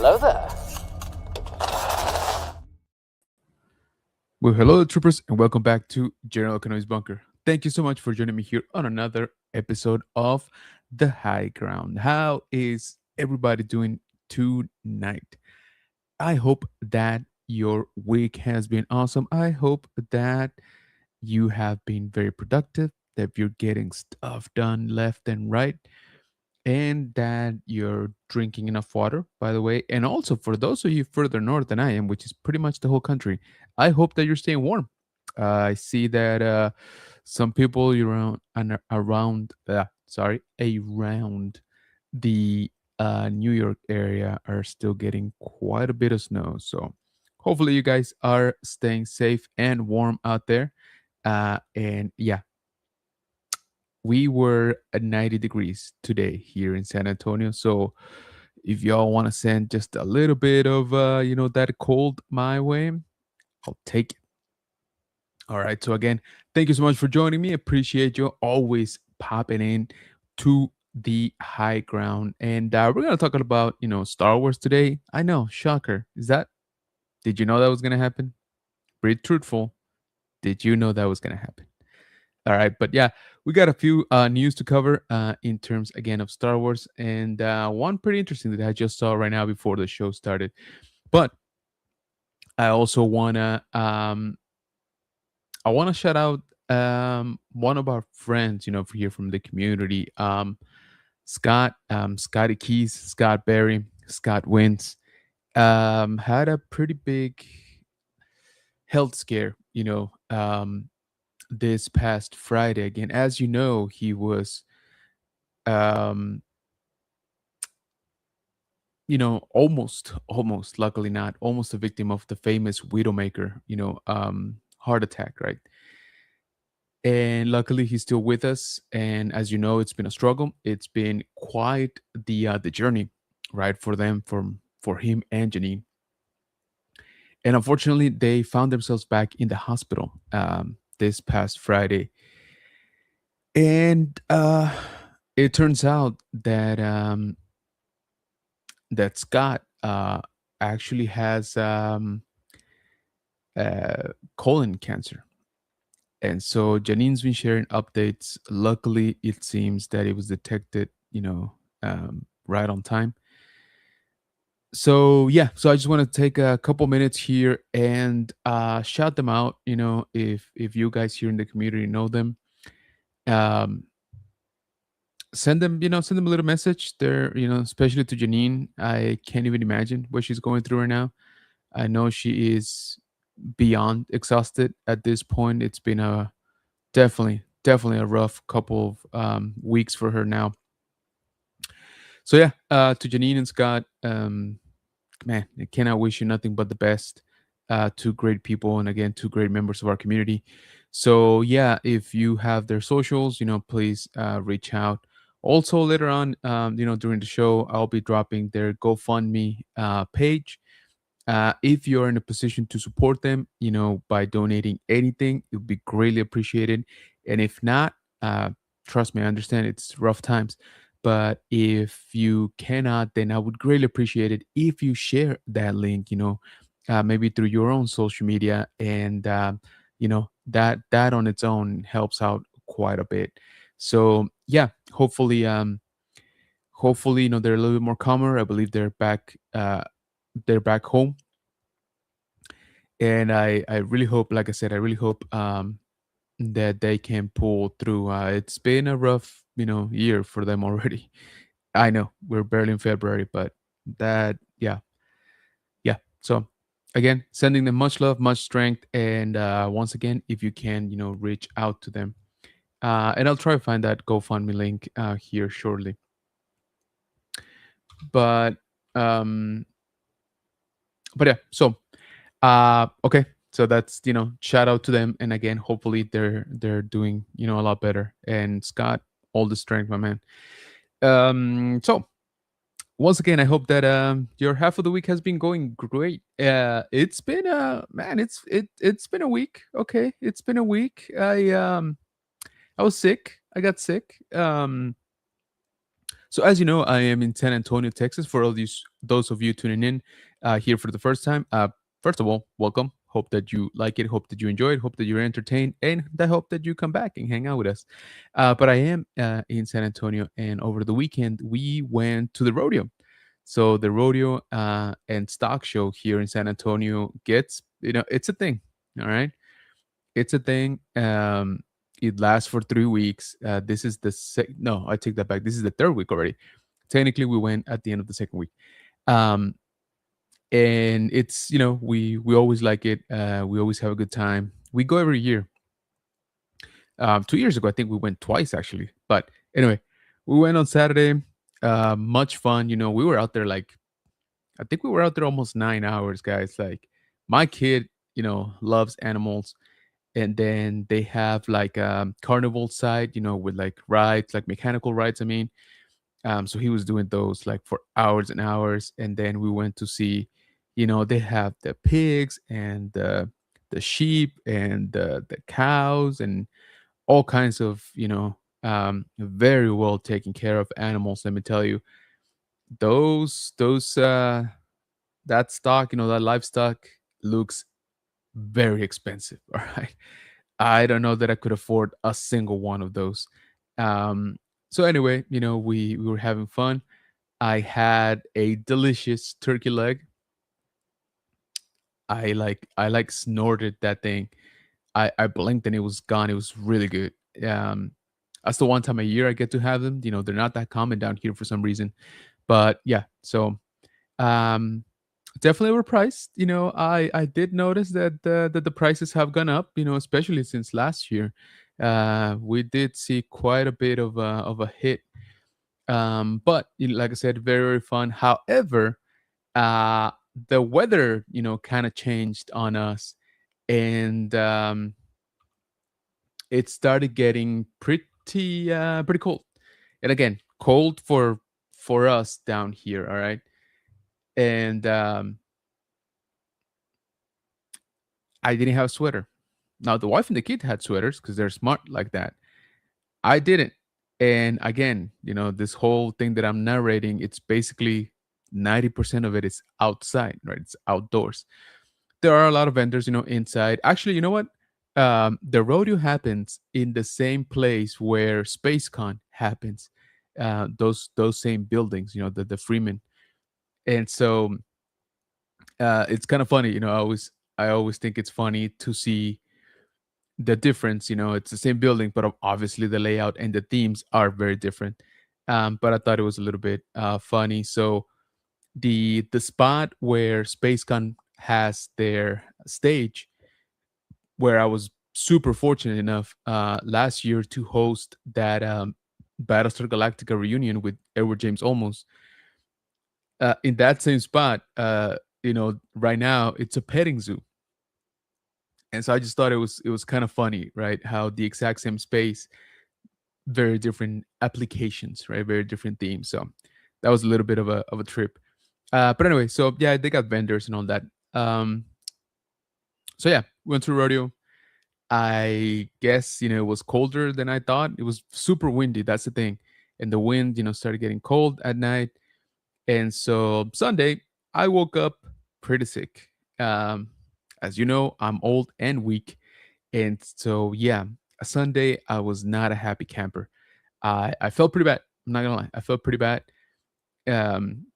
Hello there. Well, hello, troopers, and welcome back to General Canoe's Bunker. Thank you so much for joining me here on another episode of The High Ground. How is everybody doing tonight? I hope that your week has been awesome. I hope that you have been very productive, that you're getting stuff done left and right, and that you're drinking enough water, by the way. And also, for those of you further north than I am, which is pretty much the whole country, I hope that you're staying warm. I see that some people around the New York area are still getting quite a bit of snow. So hopefully you guys are staying safe and warm out there. And yeah, we were at 90 degrees today here in San Antonio. So if y'all want to send just a little bit of that cold my way, I'll take it. All right. So again, thank you so much for joining me. Appreciate you always popping in to the high ground. And we're gonna talk about Star Wars today. I know, shocker. Did you know that was gonna happen? Pretty truthful. Did you know that was gonna happen? All right, but yeah, we got a few news to cover in terms again of Star Wars, and one pretty interesting that I just saw right now before the show started. But I also wanna shout out one of our friends, here from the community, Scott, Scotty Keys, Scott Berry, Scott Wins, had a pretty big health scare, this past Friday. Again, as you know, he was um almost, luckily not, almost a victim of the famous Widowmaker, heart attack, right? And luckily he's still with us. And as you know, it's been a struggle. It's been quite the journey, right, for him and Janine. And unfortunately, they found themselves back in the hospital this past Friday. And it turns out that Scott actually has colon cancer. And so Janine's been sharing updates. Luckily, it seems that it was detected, right on time. So yeah, so I just want to take a couple minutes here and shout them out. If you guys here in the community know them, um, send them a little message. There, especially to Janine. I can't even imagine what she's going through right now. I know she is beyond exhausted at this point. It's been a definitely a rough couple of weeks for her now. So yeah, to Janine and Scott, man, I cannot wish you nothing but the best. Two great people, and again, two great members of our community. So yeah, if you have their socials, please reach out. Also, later on, during the show, I'll be dropping their GoFundMe page. If you're in a position to support them, by donating anything, it would be greatly appreciated. And if not, trust me, I understand it's rough times. But if you cannot, then I would greatly appreciate it if you share that link, maybe through your own social media. And, that on its own helps out quite a bit. So, yeah, hopefully, they're a little bit more calmer. I believe they're back home, and I really hope, like I said, I really hope that they can pull through. It's been a rough year for them already. I know we're barely in February, but that yeah. So again, sending them much love, much strength, and once again, if you can, reach out to them, and I'll try to find that GoFundMe link here shortly. But um, but yeah, so okay, so that's shout out to them, and again, hopefully they're doing a lot better. And Scott, all the strength, my man. So once again, I hope that your half of the week has been going great. It's been man, it's been a week. Okay, it's been a week. I was sick. I got sick. So, as you know, I am in San Antonio, Texas. For all those of you tuning in here for the first time, first of all, welcome. Hope that you like it. Hope that you enjoy it. Hope that you're entertained, and I hope that you come back and hang out with us. But I am in San Antonio, and over the weekend we went to the rodeo. So the rodeo and stock show here in San Antonio gets, it's a thing. All right, it's a thing. It lasts for 3 weeks. This is the no, I take that back. This is the third week already. Technically, we went at the end of the second week. Um, and it's, we always like it. We always have a good time. We go every year. 2 years ago, I think we went twice actually. But anyway, we went on Saturday. Much fun. We were out there like, I think we were out there almost 9 hours, guys. Like my kid, loves animals, and then they have like a carnival side, with like rides, like mechanical rides. I mean, so he was doing those like for hours and hours, and then we went to see, they have the pigs and the sheep and the cows and all kinds of, very well taken care of animals. Let me tell you, those that stock, that livestock looks very expensive. All right. I don't know that I could afford a single one of those. Um, so anyway, we were having fun. I had a delicious turkey leg. I like snorted that thing. I blinked and it was gone. It was really good. Um, that's the one time a year I get to have them. They're not that common down here for some reason. But yeah, so um, definitely overpriced. I did notice that the prices have gone up. Especially since last year. We did see quite a bit of a hit. But like I said, very very fun. However, uh, the weather, kind of changed on us, and it started getting pretty cold. And again, cold for us down here. All right, and I didn't have a sweater. Now the wife and the kid had sweaters because they're smart like that. I didn't. And again, this whole thing that I'm narrating, it's basically 90% of it is outside, right? It's outdoors. There are a lot of vendors, inside. Actually, you know what? The rodeo happens in the same place where SpaceCon happens. Those same buildings, the Freeman. And so it's kind of funny, I always think it's funny to see the difference. It's the same building, but obviously the layout and the themes are very different. But I thought it was a little bit funny. So the spot where SpaceCon has their stage, where I was super fortunate enough last year to host that Battlestar Galactica reunion with Edward James Olmos. In that same spot, right now it's a petting zoo, and so I just thought it was kind of funny, right? How the exact same space, very different applications, right? Very different themes. So that was a little bit of a trip. But anyway, so yeah, they got vendors and all that. Um, so yeah, went to rodeo. I guess it was colder than I thought. It was super windy. That's the thing, and the wind started getting cold at night. And so Sunday, I woke up pretty sick. Um, as you know, I'm old and weak, and so yeah, Sunday I was not a happy camper. I felt pretty bad. I'm not gonna lie, I felt pretty bad. Um,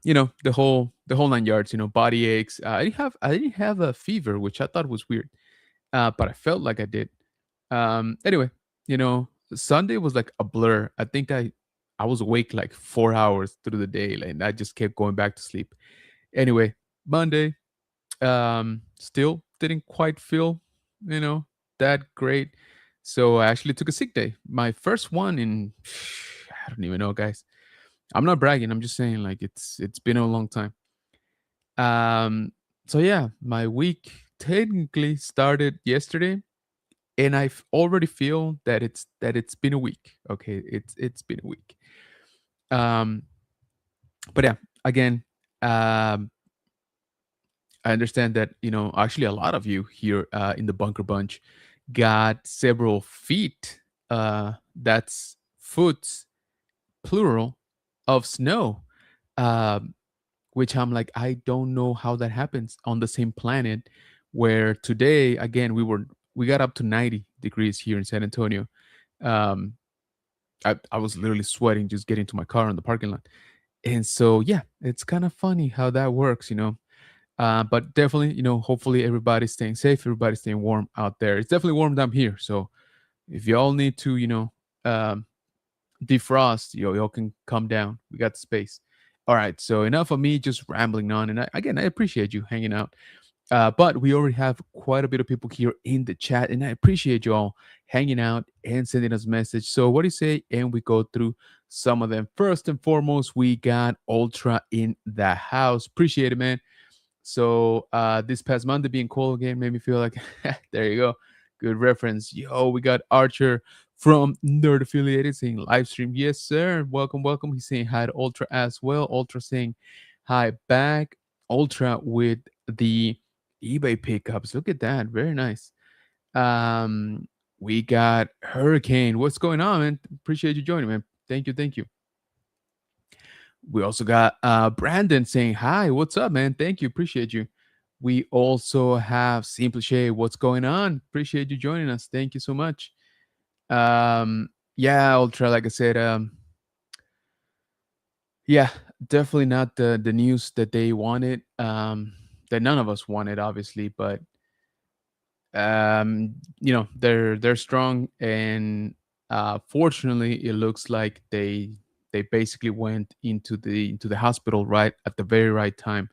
the whole 9 yards. Body aches. I didn't have a fever, which I thought was weird, but I felt like I did. Anyway, Sunday was like a blur. I think I was awake like 4 hours through the day, and I just kept going back to sleep. Anyway, Monday, still didn't quite feel, you know, that great. So I actually took a sick day. My first one in I don't even know, guys. I'm not bragging. I'm just saying like it's been a long time. Um so yeah, my week technically started yesterday, and already feel that it's been a week. Okay, it's been a week. Um but yeah, again, um I understand that actually a lot of you here in the Bunker Bunch got several feet. That's foot plural of snow. Um, which I'm like, I don't know how that happens on the same planet where today, again, we got up to 90 degrees here in San Antonio. Um, I was literally sweating just getting to my car in the parking lot. And so, yeah, it's kind of funny how that works, you know. But definitely, hopefully everybody's staying safe, everybody's staying warm out there. It's definitely warm down here. So if y'all need to, um, defrost, y'all can come down. We got the space. All right. So enough of me just rambling on. And again, I appreciate you hanging out. But we already have quite a bit of people here in the chat, and I appreciate you all hanging out and sending us message. So what do you say? And we go through some of them. First and foremost, we got Ultra in the house. Appreciate it, man. So this past Monday being cold again made me feel like there you go. Good reference. Yo, we got Archer from Nerd Affiliated saying live stream. Yes, sir. Welcome, welcome. He's saying hi to Ultra as well. Ultra saying hi back. Ultra with the eBay pickups. Look at that. Very nice. Um, we got Hurricane. What's going on, man? Appreciate you joining, man. Thank you, thank you. We also got Brandon saying hi. What's up, man? Thank you. Appreciate you. We also have Simple Shay. What's going on? Appreciate you joining us. Thank you so much. Yeah, Ultra, like I said, yeah, definitely not the news that they wanted. That none of us wanted, obviously, but they're strong, and fortunately it looks like they basically went into the hospital right at the very right time.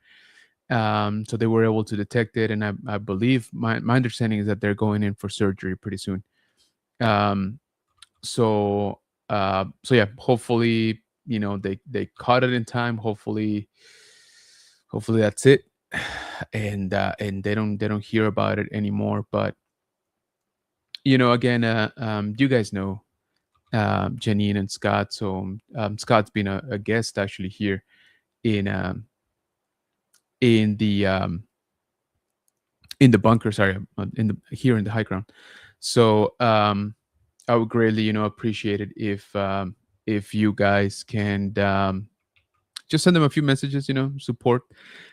So they were able to detect it, and I believe my understanding is that they're going in for surgery pretty soon. um so yeah, hopefully they caught it in time. Hopefully that's it. And they don't hear about it anymore. But again, you guys know Janine and Scott. So Scott's been a guest actually here in in the um, in the bunker. Sorry, in the here in the high ground. So I would greatly appreciate it if you guys can just send them a few messages, support.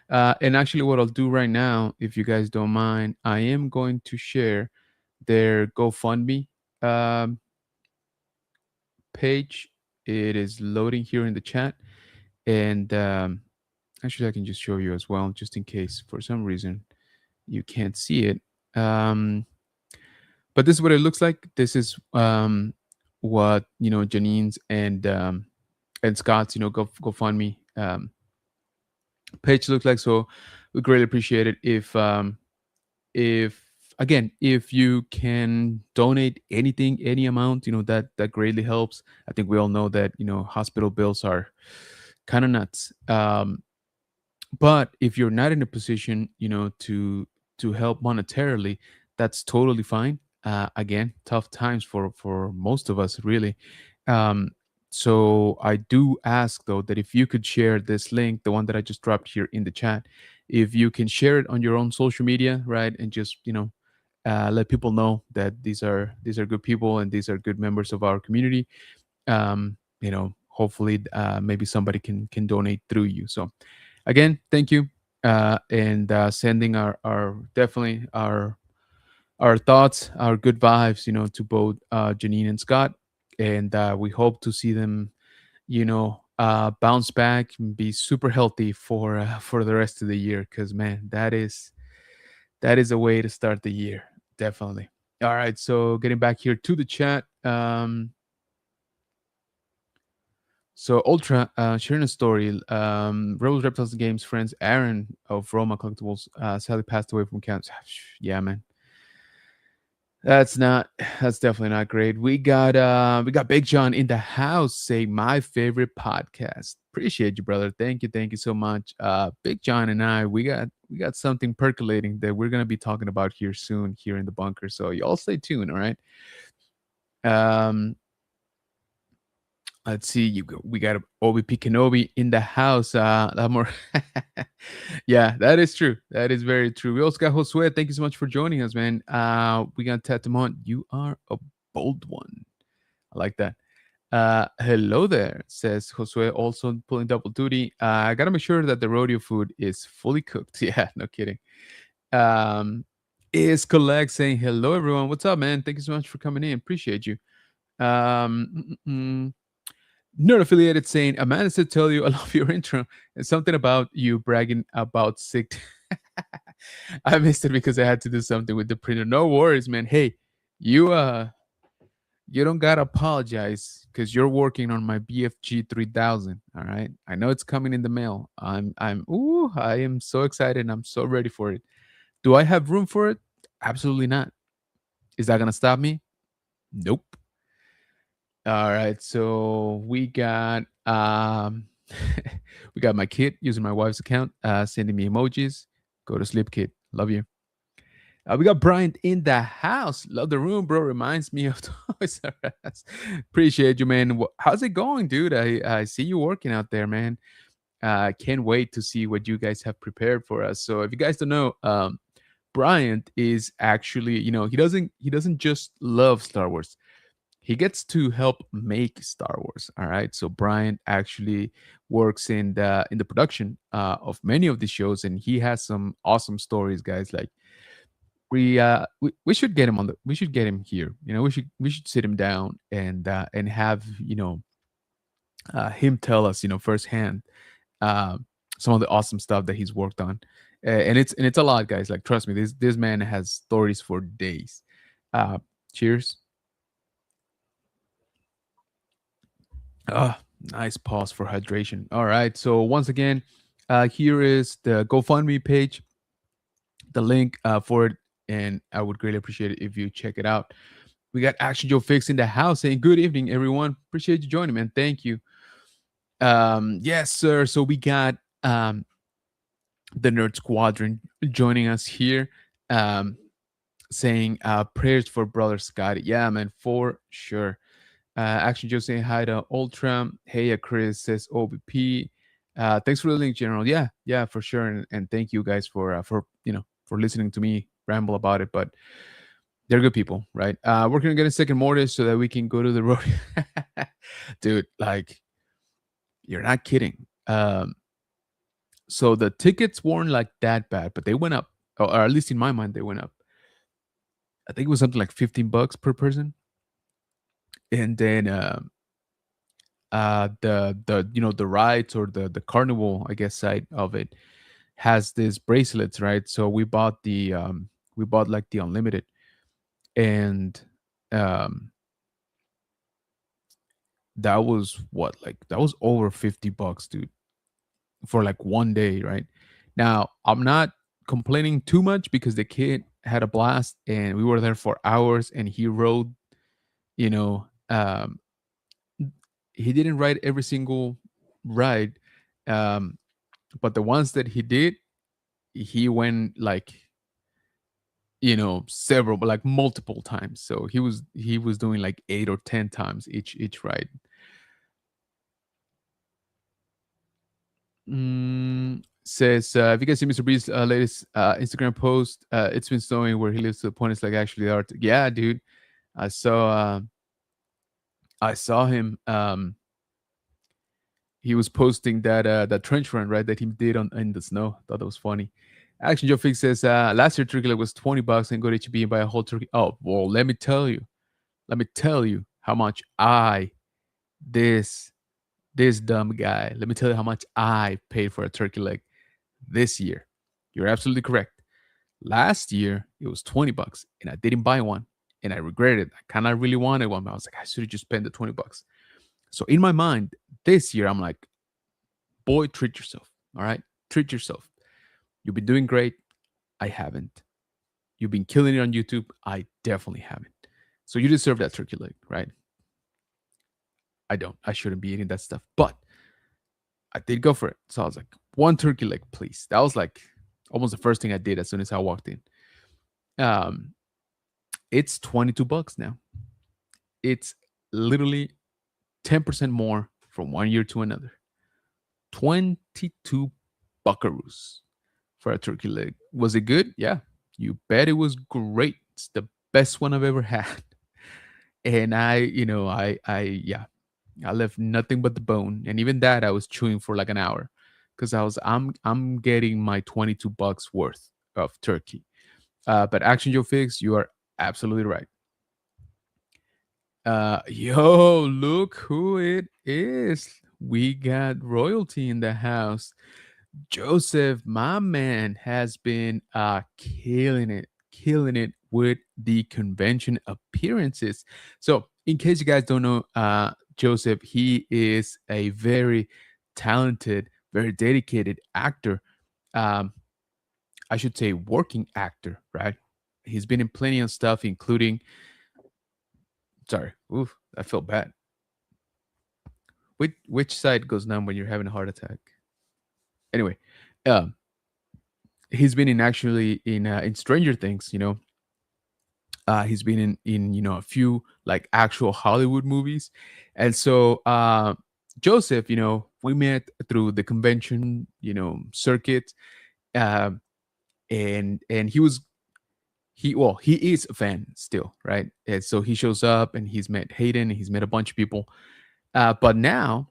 And actually, what I'll do right now, if you guys don't mind, I am going to share their GoFundMe um, page. It is loading here in the chat. And actually, I can just show you as well, just in case for some reason you can't see it. But this is what it looks like. This is what Janine's and Scott's GoFundMe page looks like. So we greatly appreciate it if again, if you can donate anything, any amount, that greatly helps. I think we all know that hospital bills are kind of nuts. But if you're not in a position to help monetarily, that's totally fine. Again, tough times for most of us, really. um, so I do ask though that if you could share this link, the one that I just dropped here in the chat, if you can share it on your own social media, right, and just let people know that these are good people and these are good members of our community. Hopefully maybe somebody can donate through you. So again, thank you. And sending our definitely our thoughts, our good vibes, to both Janine and Scott. And we hope to see them, bounce back and be super healthy for the rest of the year. Because man, that is a way to start the year, definitely. All right, so getting back here to the chat. So Ultra sharing a story. Rebels, Reptiles, and Games friends Aaron of Roma Collectibles sadly passed away from cancer. Yeah, man. That's not. That's definitely not great. We got Big John in the house saying my favorite podcast. Appreciate you, brother. Thank you so much. Big John and I, we got something percolating that we're gonna be talking about here soon here in the bunker. So y'all stay tuned. All right. Um, let's see. We got OBP Kenobi in the house. More. Yeah, that is true. That is very true. We also got Josue. Thank you so much for joining us, man. We got Tatamont. You are a bold one. I like that. Hello there, says Josue, also pulling double duty. I gotta make sure that the rodeo food is fully cooked. Yeah, no kidding. Um, is Collect saying hello, everyone. What's up, man? Thank you so much for coming in. Appreciate you. Nerd affiliated saying Amanda said tell you I love your intro and something about you bragging about sick. I missed it because I had to do something with the printer. No worries, man. Hey, you you don't gotta apologize because you're working on my BFG 3000. All right, I know it's coming in the mail. I am so excited and I'm so ready for it. Do I have room for it? Absolutely not. Is that gonna stop me? Nope. All right, so we got we got my kid using my wife's account, sending me emojis. Go to sleep, kid. Love you. We got Brian in the house. Love the room, bro. Reminds me of Toys R Us. Appreciate you, man. How's it going, dude? I see you working out there, man. Can't wait to see what you guys have prepared for us. So, if you guys don't know, Bryant is actually, he doesn't just love Star Wars. He gets to help make Star Wars. All right. So Bryant actually works in the production of many of the shows, and he has some awesome stories, guys. Like we should get him on the we should get him here. We should sit him down and have him tell us firsthand uh, some of the awesome stuff that he's worked on. And it's a lot, guys. Like trust me, this man has stories for days. Uh, Cheers. Ah, nice pause for hydration. All right. So once again, here is the GoFundMe page, the link for it, and I would greatly appreciate it if you check it out. We got Action Joe Fix in the house saying, "Good evening, everyone. Appreciate you joining, man. Thank you." Yes, sir. So we got the Nerd Squadron joining us here, um, saying prayers for brother Scotty. Yeah, man, for sure. Action Joe saying hi to Ultra. Hey, Chris says OBP. Thanks for the link, General. Yeah, yeah, for sure. And thank you guys for listening to me ramble about it. But they're good people, right? We're gonna get a second mortgage so that we can go to the road. Dude, like you're not kidding. So the tickets weren't like that bad, but they went up, or at least in my mind, they went up. I think it was something like $15 per person, and then the rides or the carnival, I guess, side of it has these bracelets, right? So we bought like the unlimited, and um that was what, like that was over $50, dude, for like one day, right? Now I'm not complaining too much because the kid had a blast and we were there for hours and he rode, you know um he didn't ride every single ride, um but the ones that he did, he went like several, but like multiple times. So he was doing like 8 or 10 times each ride. Says, if you guys see Mr. B's latest Instagram post, it's been snowing where he lives to the point it's like actually art. Yeah, dude. I saw I saw him. He was posting that trench run, right, that he did on in the snow. Thought that was funny. Action Joe Fix says, last year turkey leg was $20 and go to HB and buy a whole turkey. Oh well, let me tell you how much this this dumb guy. Let me tell you how much I paid for a turkey leg this year. You're absolutely correct. Last year it was $20 and I didn't buy one and I regretted it. I kind of really wanted one, but I was like, I should have just spent the $20. So in my mind, this year I'm like, boy, treat yourself. All right, treat yourself. You've been doing great. I haven't. You've been killing it on YouTube. I definitely haven't. So you deserve that turkey leg, right? I don't. I shouldn't be eating that stuff, but I did go for it. So I was like, one turkey leg, please. That was like almost the first thing I did as soon as I walked in. Um, it's $22 now. It's literally 10% more from one year to another. 22 buckaroos for a turkey leg. Was it good? Yeah. You bet it was great. It's the best one I've ever had. And yeah. I left nothing but the bone, and even that I was chewing for like an hour because I'm getting my $22 worth of turkey. But Action Joe Fix, you are absolutely right. Yo, look who it is. We got royalty in the house. Joseph, my man, has been killing it with the convention appearances. So, in case you guys don't know, Joseph, he is a very talented, very dedicated actor. Um, I should say, working actor, right? He's been in plenty of stuff, including. Sorry, oof, I feel bad. Which side goes numb when you're having a heart attack? Anyway, um, he's been in Stranger Things. He's been in a few like actual Hollywood movies, and so Joseph, we met through the convention, circuit, um, and he is a fan still, right? And so he shows up and he's met Hayden, he's met a bunch of people, but now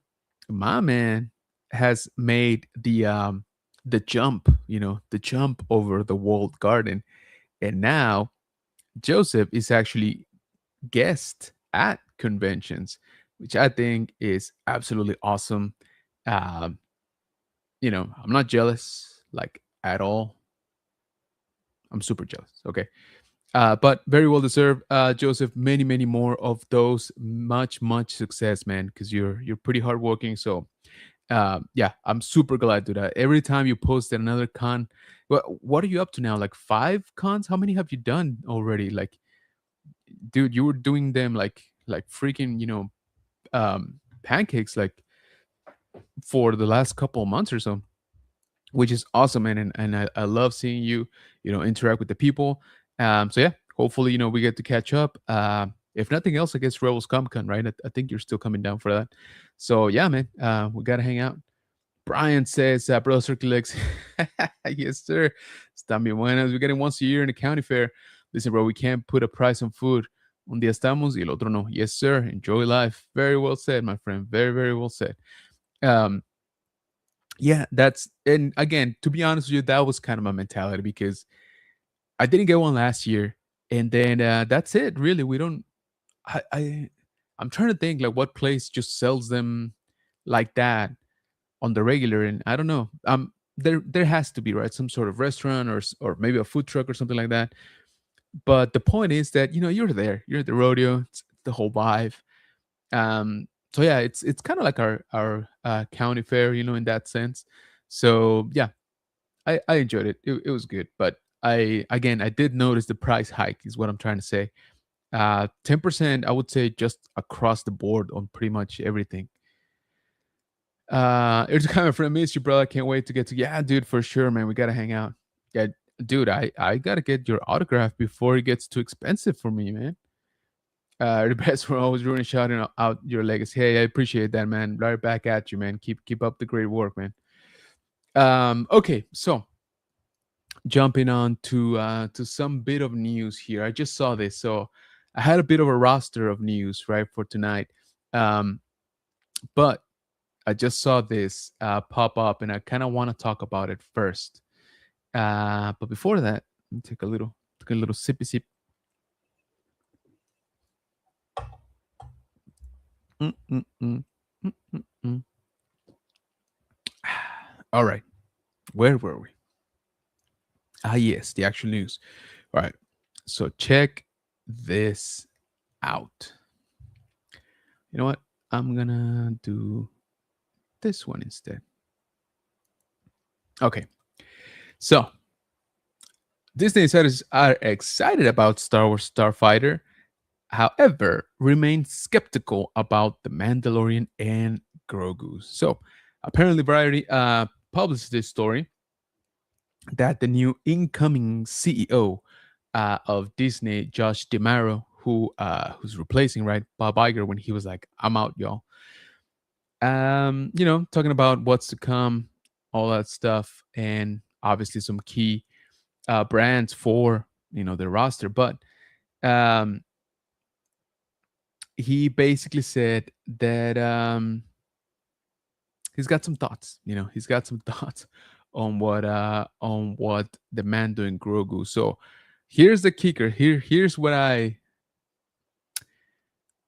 my man has made the jump, the jump over the walled garden, and now Joseph is actually guest at conventions, which I think is absolutely awesome. Um, I'm not jealous like at all. I'm super jealous. Okay. But very well deserved, Joseph. Many, many more of those. Much, much success, man. Because you're pretty hardworking. So, yeah, I'm super glad to that. Every time you post another con, what are you up to now? Like 5 cons? How many have you done already? Like, dude, you were doing them like freaking, pancakes like for the last couple of months or so, which is awesome, man. And I love seeing you, interact with the people. So yeah, hopefully, we get to catch up. If nothing else, I guess Rebels Comic Con, right? I think you're still coming down for that. So yeah, man, we gotta hang out. Brian says, Bro Circulex, yes, sir. Están bien buenas. We're getting once a year in the county fair. Listen, bro, we can't put a price on food. Un día estamos y el otro no. Yes, sir. Enjoy life. Very well said, my friend. Very, very well said. Um, yeah, and again, to be honest with you, that was kind of my mentality because I didn't get one last year, and then that's it. Really, we don't. I'm trying to think like what place just sells them like that on the regular, and I don't know. There has to be, right, some sort of restaurant or maybe a food truck or something like that. But the point is that you're there, you're at the rodeo, it's the whole vibe. So yeah, it's kind of like our county fair, in that sense. So yeah, I enjoyed it. It was good, but I did notice the price hike is what I'm trying to say. 10%, I would say, just across the board on pretty much everything. It's kind of friend, miss you, brother. Can't wait to get to. Yeah, dude, for sure, man. We gotta hang out. Yeah, dude, I gotta get your autograph before it gets too expensive for me, man. The best for always ruining shouting out your legacy. Hey, I appreciate that, man. Right back at you, man. Keep up the great work, man. Okay, so jumping on to some bit of news here. I just saw this, so I had a bit of a roster of news right for tonight. Um, but I just saw this pop up, and I kind of want to talk about it first. But before that, let me take a little sippy sip. Mm, mm, mm, mm, mm, mm. All right, where were we? Ah, yes, the actual news. All right, so check this out. You know what? I'm gonna do this one instead. Okay, so Disney insiders are excited about Star Wars Starfighter, however, remain skeptical about the Mandalorian and Grogu. So apparently, Variety published this story that the new incoming CEO of Disney, Josh DeMaro, who's replacing right Bob Iger when he was like, "I'm out, y'all." Talking about what's to come, all that stuff, and obviously some key brands for the roster. But um, he basically said that he's got some thoughts. He's got some thoughts on what the man doing Grogu. So here's the kicker. Here's what I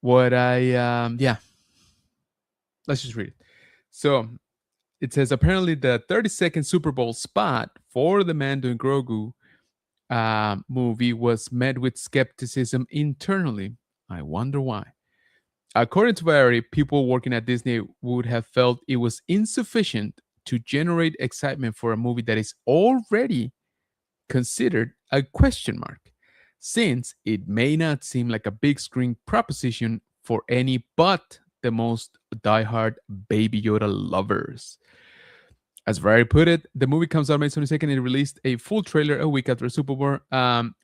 yeah. Let's just read it. So it says apparently the 30-second Super Bowl spot for the man doing Grogu movie was met with skepticism internally. I wonder why. According to Variety, people working at Disney would have felt it was insufficient to generate excitement for a movie that is already considered a question mark, since it may not seem like a big screen proposition for any but the most diehard Baby Yoda lovers. As Variety put it, the movie comes out May 22nd. It released a full trailer a week after Super Bowl,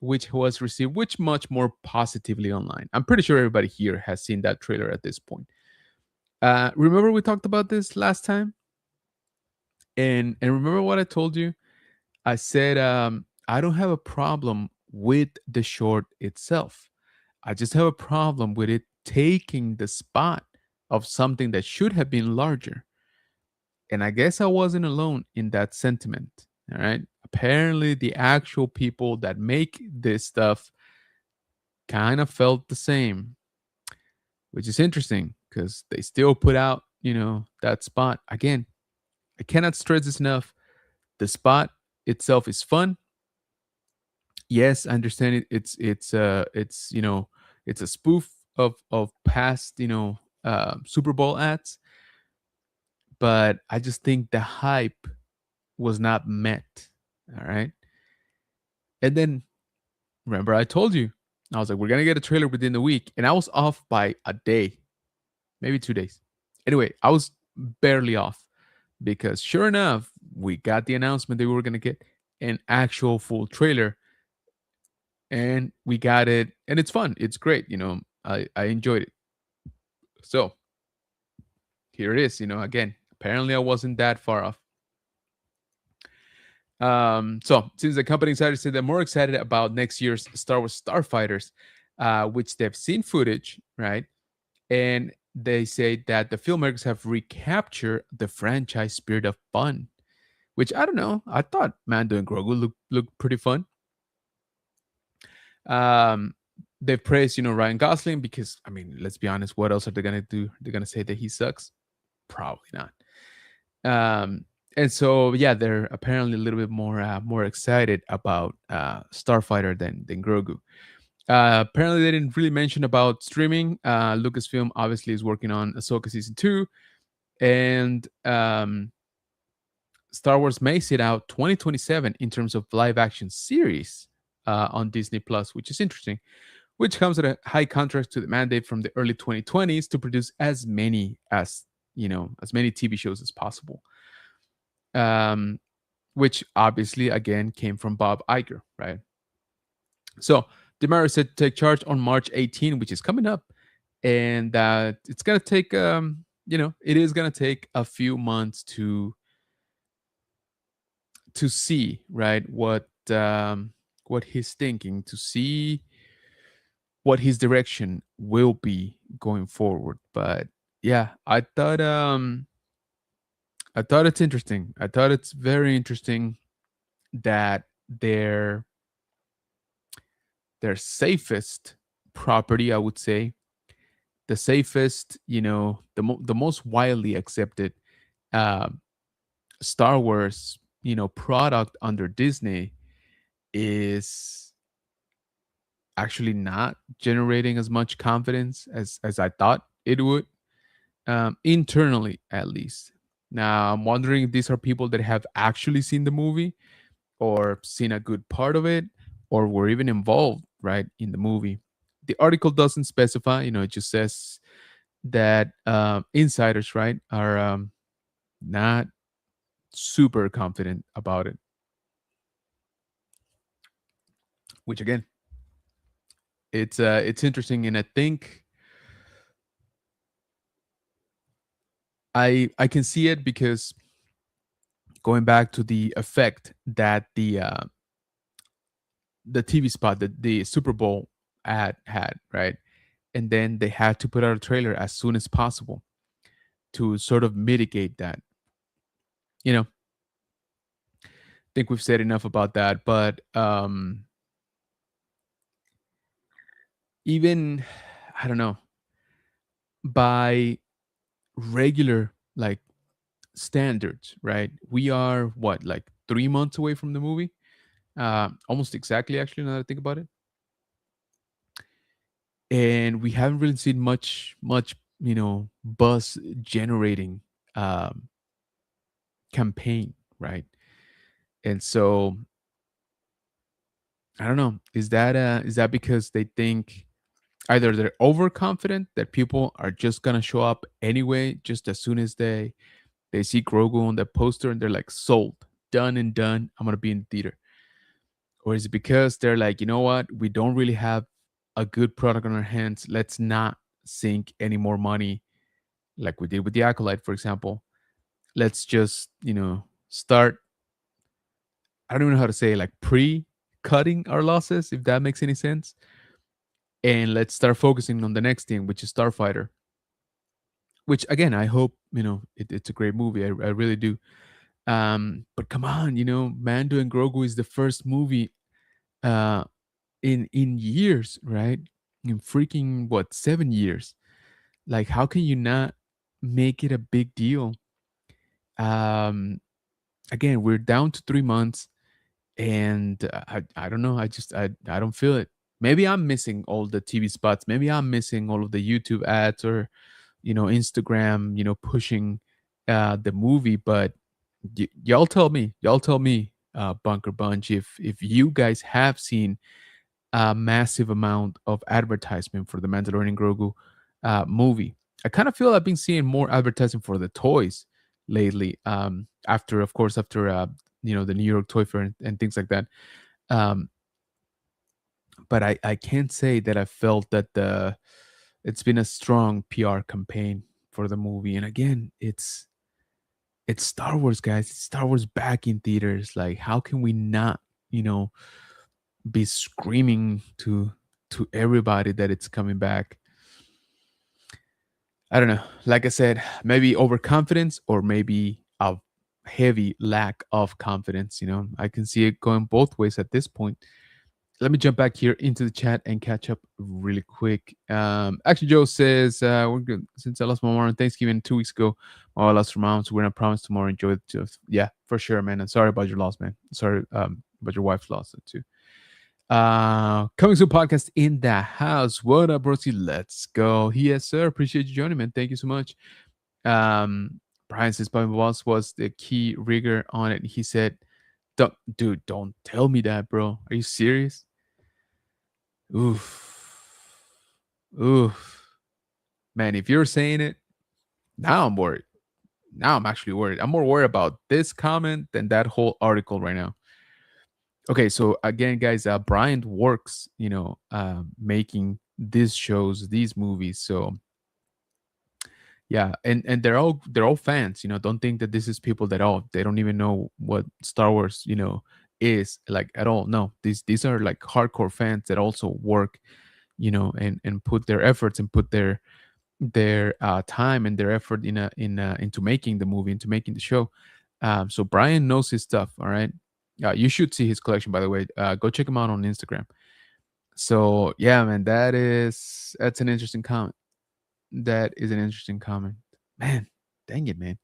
which was received much more positively online. I'm pretty sure everybody here has seen that trailer at this point. Remember we talked about this last time, and remember what I told you? I said I don't have a problem with the short itself. I just have a problem with it taking the spot of something that should have been larger. And I guess I wasn't alone in that sentiment. All right. Apparently, the actual people that make this stuff kind of felt the same, which is interesting because they still put out, that spot. Again, I cannot stress this enough. The spot itself is fun. Yes, I understand it. It's a spoof of past, Super Bowl ads, but I just think the hype was not met. All right. And then remember, I told you, I was like, we're going to get a trailer within the week. And I was off by a day, maybe 2 days. Anyway, I was barely off because sure enough, we got the announcement that we were going to get an actual full trailer. And we got it. And it's fun. It's great. I enjoyed it. So here it is. Again, apparently I wasn't that far off. So since the company insider said they're more excited about next year's Star Wars Starfighters, which they've seen footage, right? And they say that the filmmakers have recaptured the franchise spirit of fun, which I don't know. I thought Mando and Grogu looked pretty fun. They've praised, Ryan Gosling because, I mean, let's be honest, what else are they gonna do? They're gonna say that he sucks? Probably not. And so yeah, they're apparently a little bit more excited about Starfighter than Grogu. Apparently, they didn't really mention about streaming. Lucasfilm obviously is working on Ahsoka season 2, and Star Wars may sit out 2027 in terms of live action series on Disney Plus, which is interesting. Which comes at a high contrast to the mandate from the early 2020s to produce as many TV shows as possible. Which obviously again came from Bob Iger, right? So DeMar is set to take charge on March 18, which is coming up, and it's gonna take it is gonna take a few months to see, right, what he's thinking, to see what his direction will be going forward. But yeah, I thought it's interesting. I thought it's very interesting that their safest property, I would say, the safest, the most widely accepted uh, Star Wars, product under Disney is actually not generating as much confidence as I thought it would, internally at least. Now I'm wondering if these are people that have actually seen the movie or seen a good part of it or were even involved right in the movie. The article doesn't specify, it just says that insiders, right, are not super confident about it, which again, it's interesting. And I think I can see it because going back to the effect that the TV spot, that the Super Bowl ad had, right? and then they had to put out a trailer as soon as possible to sort of mitigate that. You know, think we've said enough about that, but even I don't know, by regular like standards, right? We are what, like 3 months away from the movie, almost exactly. Actually, now that I think about it, and we haven't really seen much buzz generating um, campaign, right? And so I don't know. Is that because they think either they're overconfident that people are just gonna show up anyway, just as soon as they see Grogu on the poster and they're like sold, done and done. I'm gonna be in the theater, or is it because they're like, you know what, we don't really have a good product on our hands. Let's not sink any more money like we did with the Acolyte, for example. Let's just start. I don't even know how to say it, like pre-cutting our losses, if that makes any sense, and let's start focusing on the next thing, which is Starfighter. Which again, I hope it's a great movie. I really do. But come on, Mando and Grogu is the first movie uh, in years, right? In freaking what, 7 years? Like, how can you not make it a big deal? Um, Again, we're down to 3 months, and I don't know. I don't feel it. Maybe I'm missing all the TV spots. Maybe I'm missing all of the YouTube ads or Instagram, pushing the movie. But y'all tell me, Bunker Bunch, if you guys have seen a massive amount of advertisement for the Mandalorian Grogu movie. I kind of feel I've been seeing more advertising for the toys lately. After, of course, after the New York Toy Fair and things like that. Um, but I can't say that I felt that the it's been a strong PR campaign for the movie. And again, it's Star Wars, guys. It's Star Wars back in theaters. Like, how can we not, you know, be screaming to everybody that it's coming back? I don't know. Like I said, maybe overconfidence or maybe a heavy lack of confidence. I can see it going both ways at this point. Let me jump back here into the chat and catch up really quick. Actually, Joe says, we're good. Since I lost my mom on Thanksgiving 2 weeks ago, I lost her mom, so we're gonna promise tomorrow enjoy it. Yeah, for sure, man. I'm sorry about your loss, man. Sorry about your wife's loss too. Coming soon podcast in the house. What up, broski? Let's go. Yes, sir. Appreciate you joining, man. Thank you so much. Brian says Bobby Walls was the key rigger on it. He said, dude, don't tell me that, bro. Are you serious? Oof. Oof. Man, if you're saying it, now I'm worried. Now I'm actually worried. I'm more worried about this comment than that whole article right now. Okay, so again, guys, Brian works, making these shows, these movies. So yeah, and they're all fans. Don't think that this is people that they don't even know what Star Wars, is like at all. No, these are like hardcore fans that also work, and put their efforts and put their time and their effort into making the movie, into making the show. So Brian knows his stuff. All right, you should see his collection, by the way. Go check him out on Instagram. So yeah, man, that's an interesting comment. That is an interesting comment, man. Dang it, man.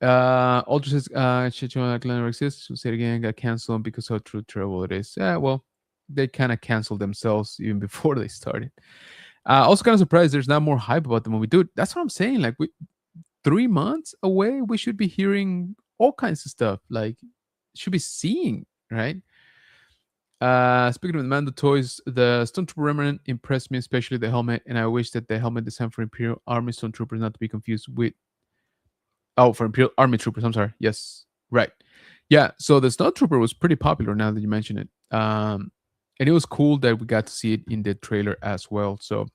Ultra says, shit, you know, like Leonard exists. Say it again, got canceled because how true terrible it is. Yeah, well, they kind of canceled themselves even before they started. Also, kind of surprised there's not more hype about the movie, dude. That's what I'm saying. Like, 3 months away, we should be hearing all kinds of stuff. Like, should be seeing, right? Speaking of the Mando toys, the Stormtrooper Remnant impressed me, especially the helmet, and I wish that the helmet design for Imperial Army Stormtroopers not to be confused with for Imperial Army Troopers. I'm sorry. Yes, right. Yeah. So the Stormtrooper was pretty popular. Now that you mention it, and it was cool that we got to see it in the trailer as well. So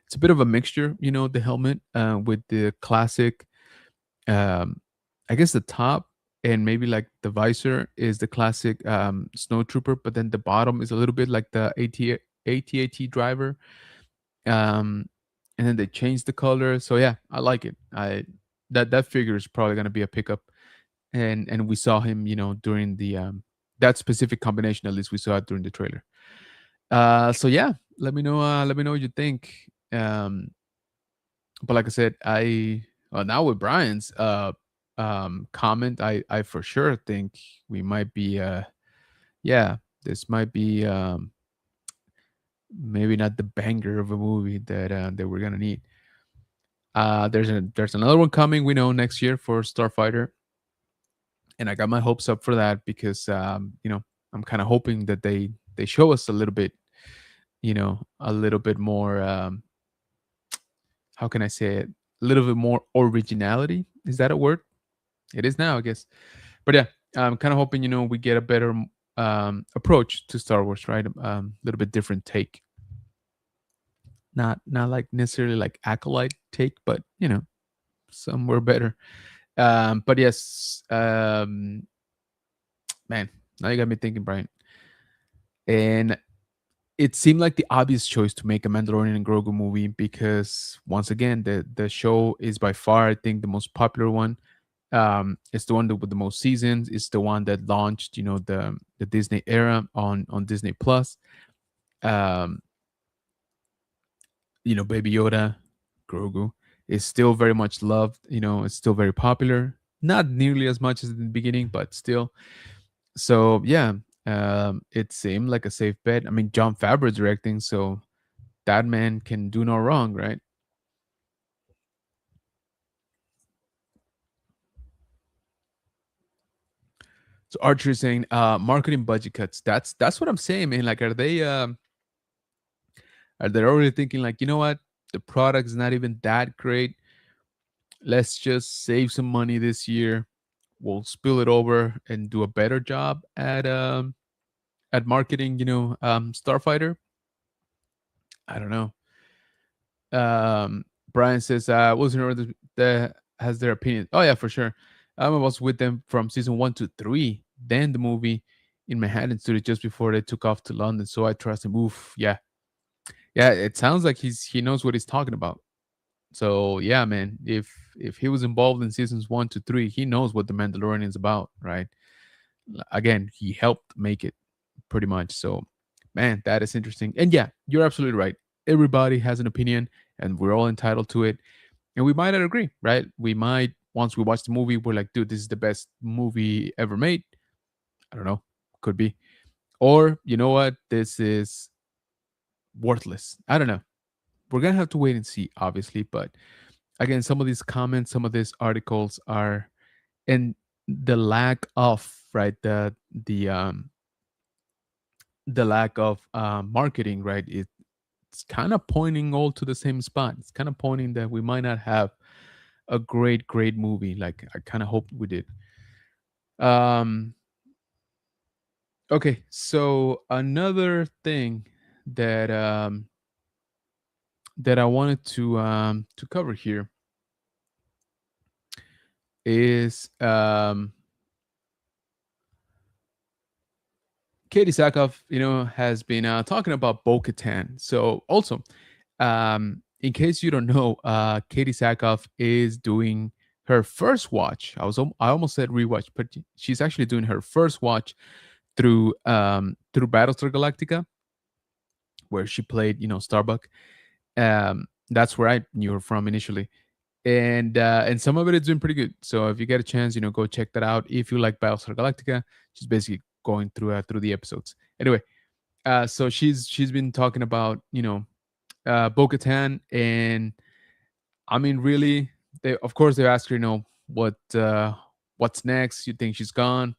it's a bit of a mixture, the helmet with the classic. Um, I guess the top and maybe like the visor is the classic snowtrooper, but then the bottom is a little bit like the AT-AT driver. um, and then they changed the color. So yeah, I like it. I that figure is probably gonna be a pickup, and we saw him, during the that specific combination. At least we saw it during the trailer. So yeah, let me know. Let me know what you think. But like I said, now with Brian's comment, I for sure think we might be yeah, this might be maybe not the banger of a movie that we're gonna need. There's another one coming. We know next year for Starfighter, and I got my hopes up for that because I'm kind of hoping that they show us a little bit, a little bit more. How can I say it? A little bit more originality. Is that a word? It is now, I guess. But yeah, I'm kind of hoping we get a better approach to Star Wars, right? A little bit different take, not like necessarily like acolyte take, but somewhere better. But yes, man, now you got me thinking, Brian. And it seemed like the obvious choice to make a Mandalorian and Grogu movie because once again, the show is by far, I think, the most popular one. It's the one with the most seasons. It's the one that launched, the Disney era on Disney Plus. Um, Baby Yoda, Grogu is still very much loved. It's still very popular. Not nearly as much as in the beginning, but still. So yeah, it seemed like a safe bet. I mean, John Favreau directing, so that man can do no wrong, right? So Archer is saying, marketing budget cuts. That's what I'm saying, man. Like, are they already thinking like, you know what, the product's not even that great. Let's just save some money this year. We'll spill it over and do a better job at marketing. Starfighter. I don't know. Brian says, wasn't already that has their opinion. Oh yeah, for sure. I was with them from season 1 to 3. Then the movie in Manhattan studio just before they took off to London. So I trust him. Oof, yeah, yeah. It sounds like he knows what he's talking about. So yeah, man. If he was involved in seasons 1 to 3, he knows what the Mandalorian is about, right? Again, he helped make it pretty much. So, man, that is interesting. And yeah, you're absolutely right. Everybody has an opinion, and we're all entitled to it. And we might not agree, right? We might, once we watch the movie, we're like, dude, this is the best movie ever made. I don't know, could be. Or you know what, this is worthless. I don't know. We're gonna have to wait and see, obviously. But again, some of these comments, some of these articles are, and the lack of, right, the lack of marketing, right? It's kind of pointing all to the same spot. It's kind of pointing that we might not have a great movie. Like I kind of hoped we did. Um, okay, so another thing that that I wanted to cover here is Katie Sackhoff, has been talking about Bo-Katan. So also, in case you don't know, Katie Sackhoff is doing her first watch. I almost said rewatch, but she's actually doing her first watch through Battlestar Galactica, where she played, Starbuck. That's where I knew her from initially, and some of it is doing pretty good. So if you get a chance, go check that out. If you like Battlestar Galactica, she's basically going through the episodes. Anyway, so she's been talking about Bo-Katan, and I mean, really, they of course they ask her, what's next? You think she's gone?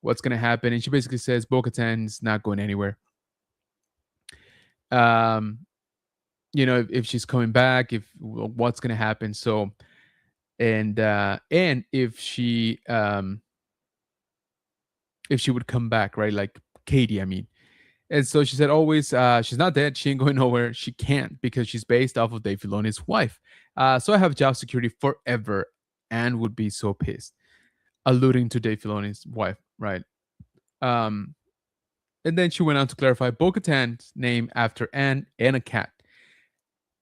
What's gonna happen? And she basically says Bo-Katan's not going anywhere. Um, if she's coming back, if what's gonna happen. So and if she would come back, right? Like Katie, I mean. And so she said, always, she's not dead. She ain't going nowhere. She can't because she's based off of Dave Filoni's wife. So I have job security forever and would be so pissed. Alluding to Dave Filoni's wife, right? Um, and then she went on to clarify Bo-Katan's name after Anne and a cat.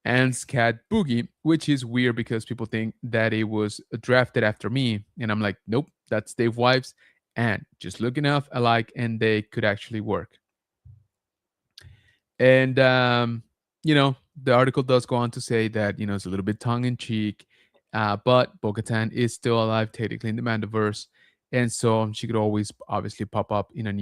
Ant's cat Boogie, which is weird because people think that it was drafted after me. And I'm like, nope, that's Dave Wife's. And just look enough alike and they could actually work. And, the article does go on to say that, it's a little bit tongue in cheek, but Bo Katan is still alive technically in the Mandiverse. And so she could always obviously pop up in a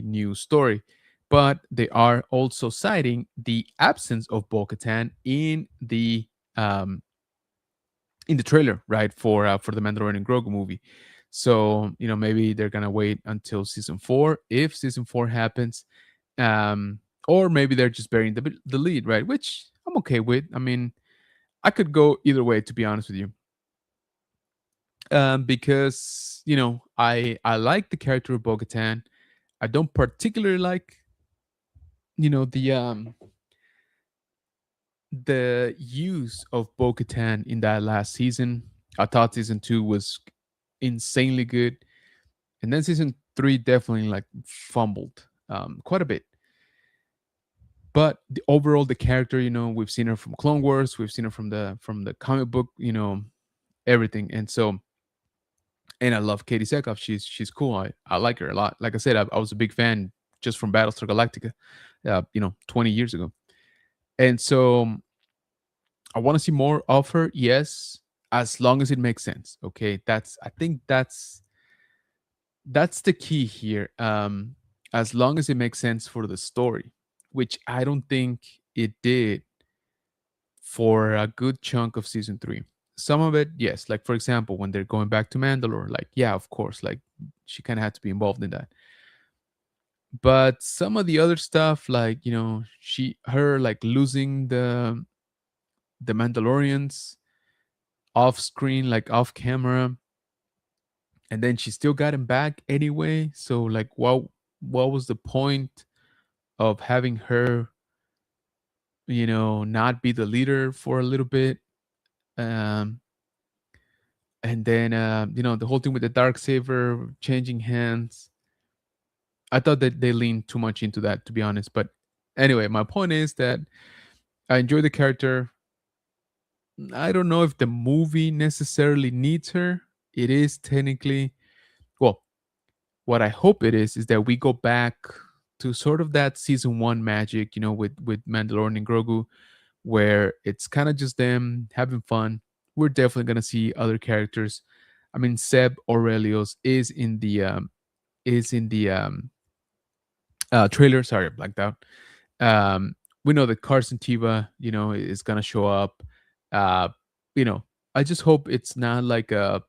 new story. But they are also citing the absence of Bo-Katan um, in the trailer, right, for the Mandalorian and Grogu movie. So maybe they're gonna wait until season 4 if season 4 happens, um, or maybe they're just burying the lead, right? Which I'm okay with. I mean, I could go either way, to be honest with you, because I like the character of Bo-Katan. I don't particularly like you know the use of Bo-Katan in that last season. I thought season 2 was insanely good, and then season 3 definitely like fumbled quite a bit. But overall, the character, we've seen her from Clone Wars, we've seen her from the comic book, everything, and I love Katie Sackhoff. She's cool. I like her a lot. Like I said, I was a big fan just from Battlestar Galactica, 20 years ago, and so I want to see more of her, yes, as long as it makes sense. Okay, I think that's the key here. As long as it makes sense for the story, which I don't think it did for a good chunk of season 3. Some of it, yes, like for example, when they're going back to Mandalore, like yeah, of course, like she kind of had to be involved in that. But some of the other stuff, like her like losing the Mandalorians off screen, like off camera, and then she still got him back anyway. So like, what was the point of having her, not be the leader for a little bit? Um, and then the whole thing with the dark saber changing hands. I thought that they leaned too much into that, to be honest. But anyway, my point is that I enjoy the character. I don't know if the movie necessarily needs her. It is technically, well, what I hope it is that we go back to sort of that season 1 magic, with Mandalorian and Grogu, where it's kind of just them having fun. We're definitely gonna see other characters. I mean, Seb Aurelius is in the trailer. Sorry, I blanked out. Um, we know that Carson Tiva, is gonna show up. Uh, you know, I just hope it's not like a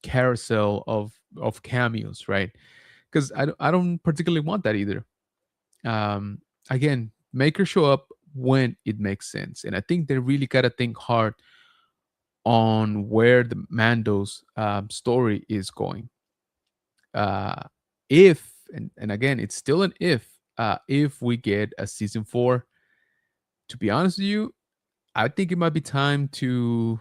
carousel of cameos, right? Because I don't particularly want that either. Again, make her show up when it makes sense, and I think they really gotta think hard on where the Mando's story is going. Uh, if and again, it's still an if we get a season 4, to be honest with you, I think it might be time to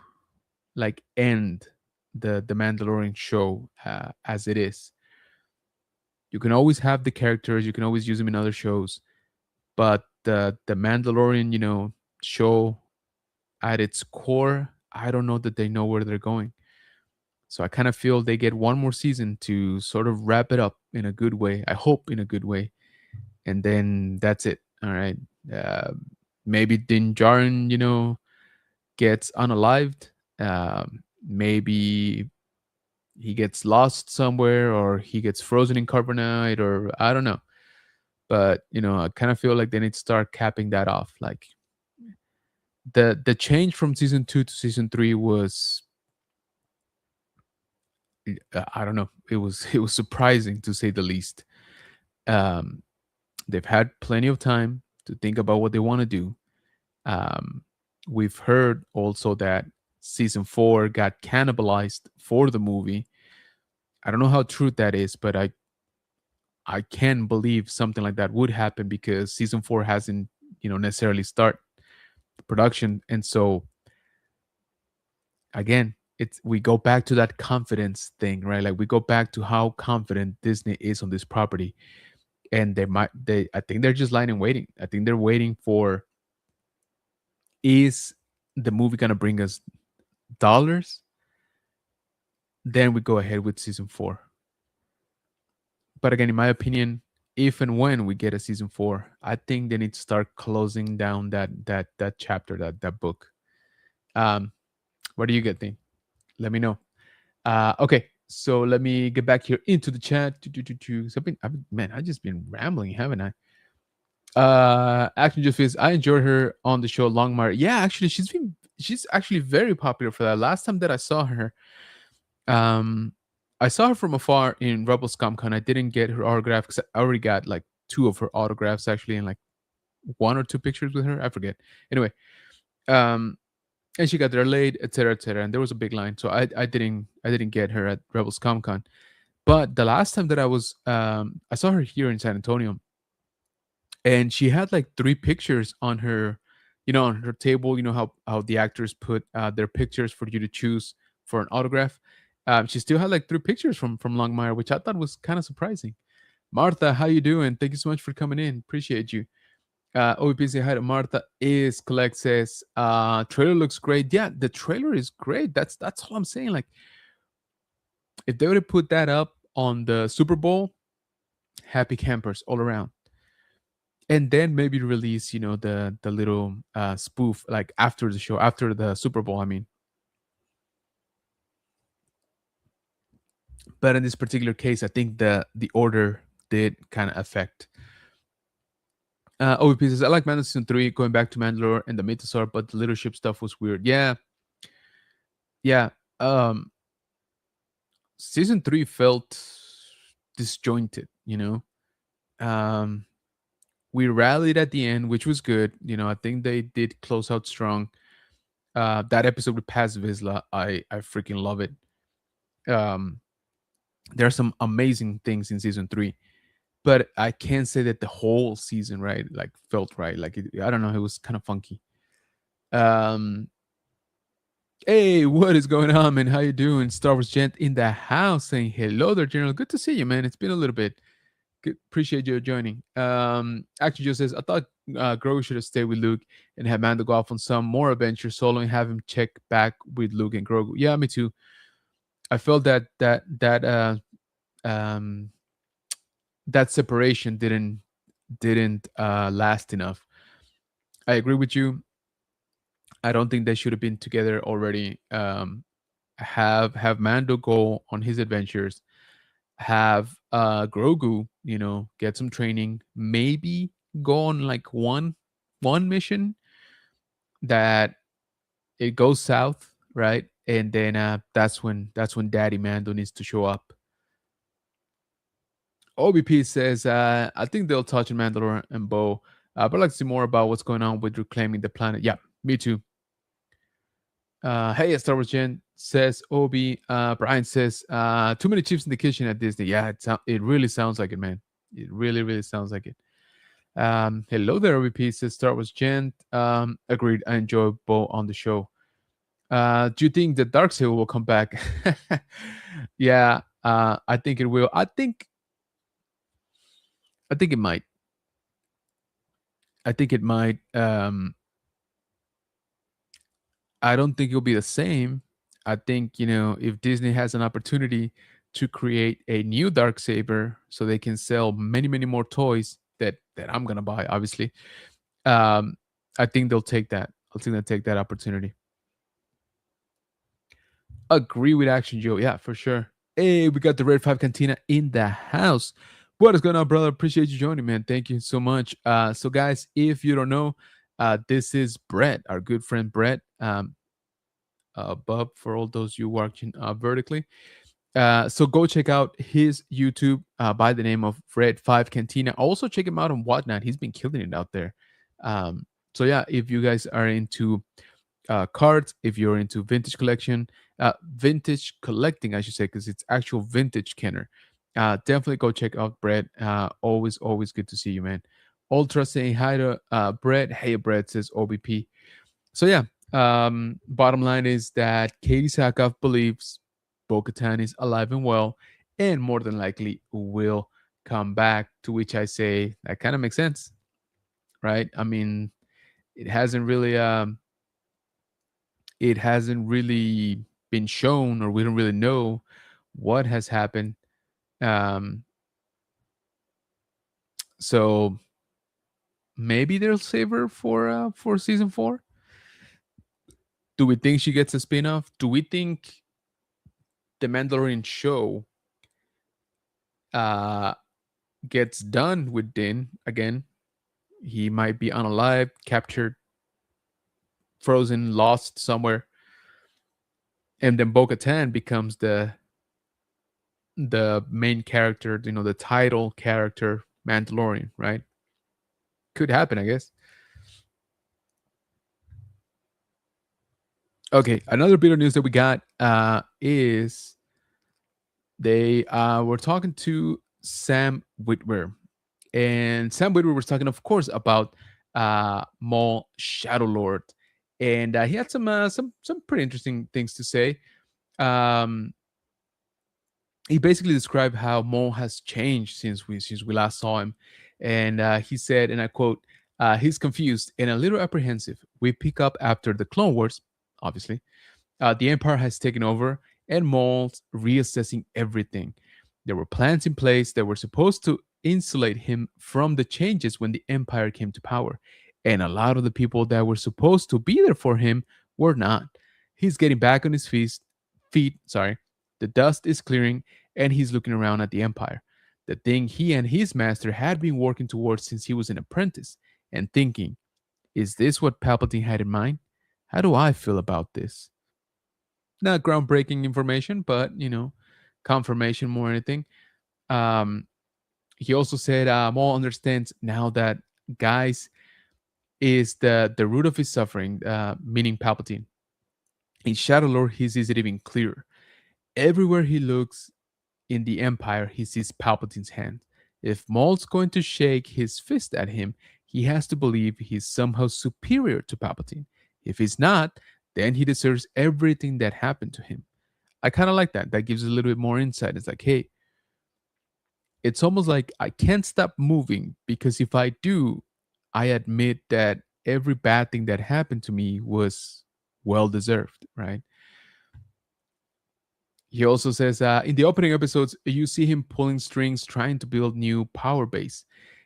like end the Mandalorian show as it is. You can always have the characters, you can always use them in other shows, but the Mandalorian, show at its core, I don't know that they know where they're going. So I kind of feel they get one more season to sort of wrap it up in a good way. I hope in a good way, and then that's it. All right. Uh, Maybe Din Djarin, gets unalived. Maybe he gets lost somewhere, or he gets frozen in carbonite, or I don't know. But I kind of feel like they need to start capping that off. Like the change from season 2 to season 3 was, I don't know. It was surprising to say the least. Um, they've had plenty of time to think about what they want to do. Um, we've heard also that season 4 got cannibalized for the movie. I don't know how true that is, but I can believe something like that would happen because season 4 hasn't necessarily start production, and so again, it's we go back to that confidence thing, right? Like we go back to how confident Disney is on this property, and they I think they're just lying and waiting. I think they're waiting for is the movie gonna bring us dollars, then we go ahead with season four. But again, in my opinion, if and when we get a season four, I think they need to start closing down that chapter, that book. Um, what do you get, think? Let me know. Okay, so let me get back here into the chat. So man, I just been rambling, haven't I? Action just feels I enjoyed her on the show Longmire. Yeah, actually, she's actually very popular for that. Last time that I saw her, um, I saw her from afar in Rebels Comic Con. I didn't get her autograph because I already got like two of her autographs actually, and like one or two pictures with her. I forget. Anyway, um, and she got there late, etc., etc. And there was a big line, so I didn't get her at Rebels Comic Con. But the last time that I saw her here in San Antonio, and she had like three pictures on her, on her table. You know how the actors put their pictures for you to choose for an autograph. She still had like three pictures from Longmire, which I thought was kind of surprising. Martha, how you doing? Thank you so much for coming in. Appreciate you. OVP say hi to Martha. Is Collect says trailer looks great. Yeah, the trailer is great. That's all I'm saying. Like if they would have put that up on the Super Bowl, happy campers all around. And then maybe release, the little spoof like after the show, after the Super Bowl. I mean, but in this particular case, I think the order did kind of affect. OVP says I like Mandalorian season 3, going back to Mandalore and the Mythosaur, but the leadership stuff was weird. Yeah, yeah. Um, season 3 felt disjointed. Um, we rallied at the end, which was good. I think they did close out strong. That episode with Paz Vizsla, I freaking love it. Um, there are some amazing things in season 3, but I can't say that the whole season, right, like felt right. Like I don't know, it was kind of funky. Um, hey, what is going on, man? How you doing? Star Wars Gent in the house saying hello there, General. Good to see you, man. It's been a little bit. Good. Appreciate you joining. Actually, just says I thought Grogu should have stayed with Luke and had Mando go off on some more adventure solo and have him check back with Luke and Grogu. Yeah, me too. I felt um, that separation didn't last enough. I agree with you. I don't think they should have been together already. Have Mando go on his adventures. Have Grogu, get some training. Maybe go on like one mission that it goes south, right? And then that's when Daddy Mando needs to show up. OBP says, I think they'll touch on Mandalorian and Bo, but I'd like to see more about what's going on with reclaiming the planet. Yeah, me too. Hey, Star Wars Gen says Obi. Brian says, too many chiefs in the kitchen at Disney. Yeah, it really sounds like it, man. It really, really sounds like it. Hello there, OBP says Star Wars Gen. Agreed. I enjoy Bo on the show. Do you think the Darksaber will come back? Yeah, I think it will. I think it might. I think it might. I don't think it'll be the same. I think, if Disney has an opportunity to create a new dark saber so they can sell many, many more toys that I'm gonna buy, obviously. Um, I think they'll take that. I think they'll take that opportunity. Agree with Action Joe. Yeah, for sure. Hey, we got the Red 5 Cantina in the house. What is going on, brother? Appreciate you joining, man. Thank you so much. So, guys, if you don't know, this is Brett, our good friend Brett. Bub, for all those you watching vertically. So go check out his YouTube by the name of Red 5 Cantina. Also check him out on Whatnot. He's been killing it out there. So yeah, if you guys are into cards, if you're into vintage collecting, I should say, because it's actual vintage Kenner. Definitely go check out Brett. Always good to see you, man. Ultra saying hi to Brett. Hey, Brett says OBP. So yeah, bottom line is that Katie Sackhoff believes Bo-Katan is alive and well, and more than likely will come back. To which I say that kind of makes sense, right? I mean, it hasn't really. it hasn't really been shown, or we don't really know what has happened. Um, so maybe they'll save her for season four. Do we think she gets a spin-off? Do we think the Mandalorian show uh, gets done with Din again? He might be unalive, captured, frozen, lost somewhere, and then Bo-Katan becomes the main character, the title character, Mandalorian, right? Could happen, I guess. Okay, another bit of news that we got is they were talking to Sam Witwer, and Sam Witwer was talking, of course, about Maul Shadow Lord, and he had some pretty interesting things to say. Um, he basically described how Maul has changed since we last saw him, and he said, and I quote, "He's confused and a little apprehensive. We pick up after the Clone Wars, obviously. The Empire has taken over, and Maul's reassessing everything. There were plans in place that were supposed to insulate him from the changes when the Empire came to power, and a lot of the people that were supposed to be there for him were not. He's getting back on his feet. Sorry, the dust is clearing, and he's looking around at the Empire, the thing he and his master had been working towards since he was an apprentice, and thinking, is this what Palpatine had in mind? How do I feel about this?" Not groundbreaking information, but confirmation more than anything. Um, he also said Maul understands now that guys is the root of his suffering, meaning Palpatine. In Shadow Lord, he sees it even clearer. Everywhere he looks in the Empire, he sees Palpatine's hand. If Maul's going to shake his fist at him, he has to believe he's somehow superior to Palpatine. If he's not, then he deserves everything that happened to him. I kind of like that. That gives a little bit more insight. It's like, hey, it's almost like I can't stop moving because if I do, I admit that every bad thing that happened to me was well deserved, right? He also says in the opening episodes, you see him pulling strings trying to build new power base.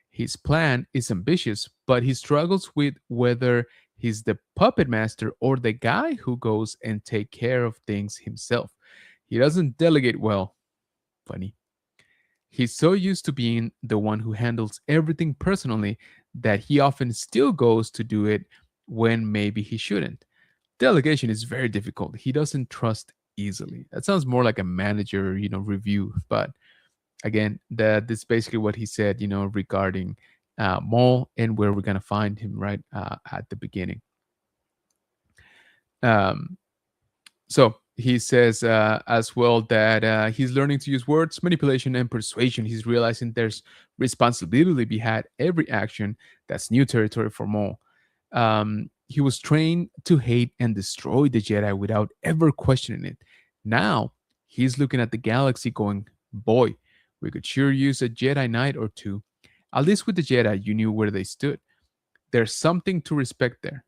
His plan is ambitious, but he struggles with whether he's the puppet master or the guy who goes and take care of things himself. He doesn't delegate well. Funny. He's so used to being the one who handles everything personally that he often still goes to do it when maybe he shouldn't. Delegation is very difficult. He doesn't trust easily. That sounds more like a manager, review. But again, that's basically what he said, regarding Maul and where we're gonna find him right at the beginning. Um, so he says as well that he's learning to use words, manipulation, and persuasion. He's realizing there's responsibility behind every action. That's new territory for Maul. He was trained to hate and destroy the Jedi without ever questioning it. Now he's looking at the galaxy going, boy, we could sure use a Jedi Knight or two. At least with the Jedi, you knew where they stood. There's something to respect there.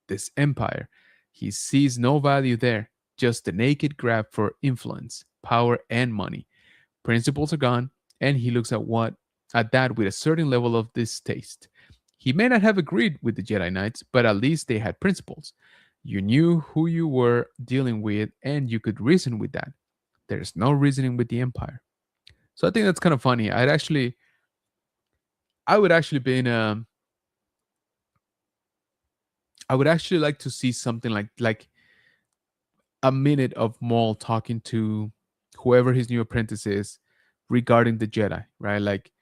This empire. He sees no value there, just a naked grab for influence, power, and money. Principles are gone, and he looks at that with a certain level of distaste. He may not have agreed with the Jedi Knights, but at least they had principles. You knew who you were dealing with, and you could reason with that. There's no reasoning with the Empire. So I think that's kind of funny. I would actually be in a, I would actually like to see something like a minute of Maul talking to whoever his new apprentice is regarding the Jedi, right? Like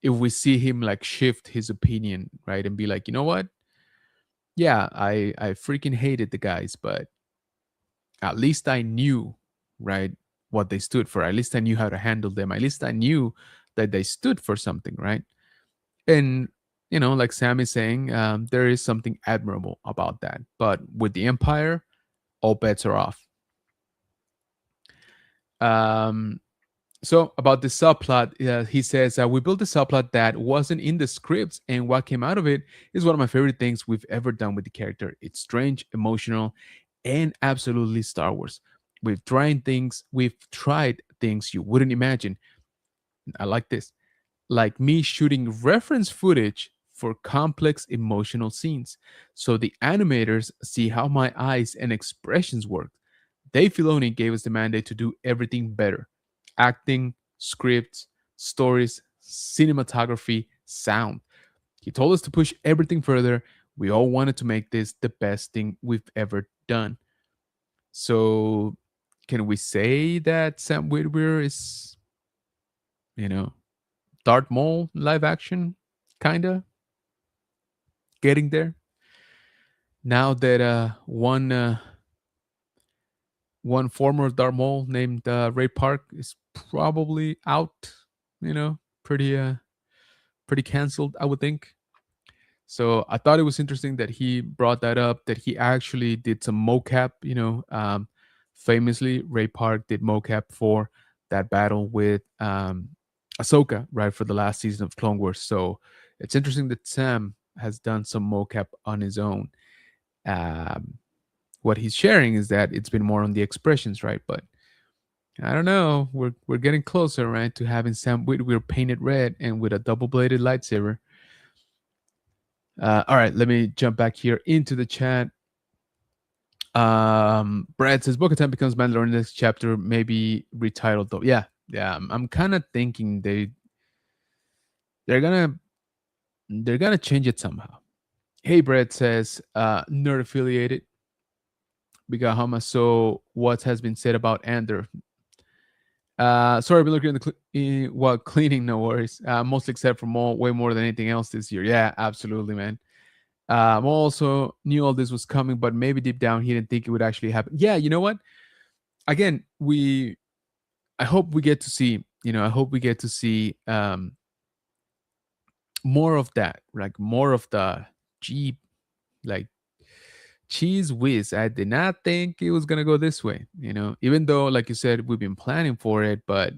if we see him like shift his opinion, right, and be like, you know what? Yeah, I freaking hated the guys, but at least I knew, right, what they stood for. At least I knew how to handle them. At least I knew that they stood for something, right? And like Sam is saying, there is something admirable about that. But with the Empire, all bets are off. Um, so about the subplot, he says we built a subplot that wasn't in the scripts, and what came out of it is one of my favorite things we've ever done with the character. It's strange, emotional, and absolutely Star Wars. We've tried things you wouldn't imagine. I like this. Like me shooting reference footage for complex emotional scenes. So the animators see how my eyes and expressions work. Dave Filoni gave us the mandate to do everything better: acting, scripts, stories, cinematography, sound. He told us to push everything further. We all wanted to make this the best thing we've ever done. So, can we say that Sam Witwer is, you know, Darth Maul live action, kinda getting there? Now that one former Darth Maul named Ray Park is probably out, pretty pretty canceled, I would think. So I thought it was interesting that he brought that up, that he actually did some mocap. Famously, Ray Park did mocap for that battle with Ahsoka, right, for the last season of Clone Wars. So it's interesting that Sam has done some mocap on his own. Um, what he's sharing is that it's been more on the expressions, right? But I don't know. We're getting closer, right, to having Sam Witwer painted red and with a double bladed lightsaber. All right, let me jump back here into the chat. Brad says Bo-Katan becomes Mandalorian next chapter, maybe retitled though. Yeah. I'm kind of thinking they're gonna they're gonna change it somehow. Hey, Brad says nerd affiliated. We got Hama. So what has been said about Andor? Sorry, I've been looking in while cleaning. No worries. Mostly except for way more than anything else this year. Yeah, absolutely, man. Mo also knew all this was coming, but maybe deep down he didn't think it would actually happen. Yeah, you know what? Again, I hope we get to see. I hope we get to see more of that, like more of the Jeep, like cheese whiz. I did not think it was gonna go this way. Even though, like you said, we've been planning for it, but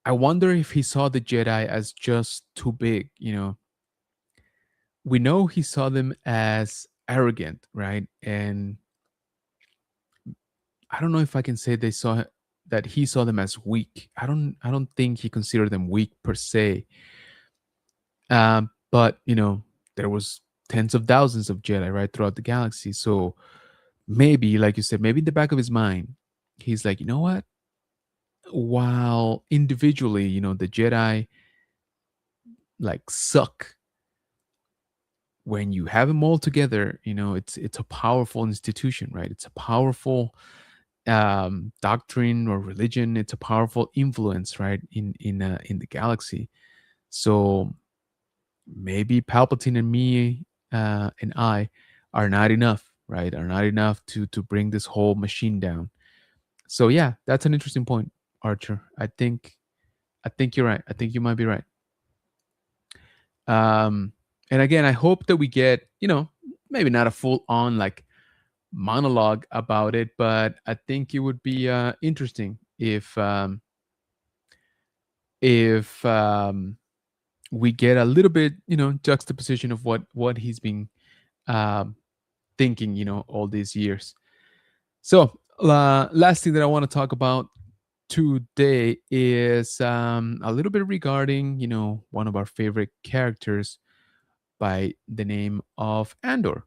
I wonder if he saw the Jedi as just too big. We know he saw them as arrogant, right? And I don't know if I can say they saw that he saw them as weak. I don't think he considered them weak per se. But there was tens of thousands of Jedi right throughout the galaxy. So maybe, like you said, maybe in the back of his mind, he's like, you know what? While individually, the Jedi like suck, when you have them all together, it's a powerful institution, right? It's a powerful doctrine or religion. It's a powerful influence, right, in the galaxy. So maybe Palpatine and me and I are not enough, right? Are not enough to bring this whole machine down. So yeah, that's an interesting point, Archer. I think you're right. I think you might be right. Um, and again, I hope that we get, maybe not a full on like monologue about it, but I think it would be interesting if we get a little bit, juxtaposition of what he's been um, thinking, all these years. So, last thing that I want to talk about today is a little bit regarding, one of our favorite characters by the name of Andor.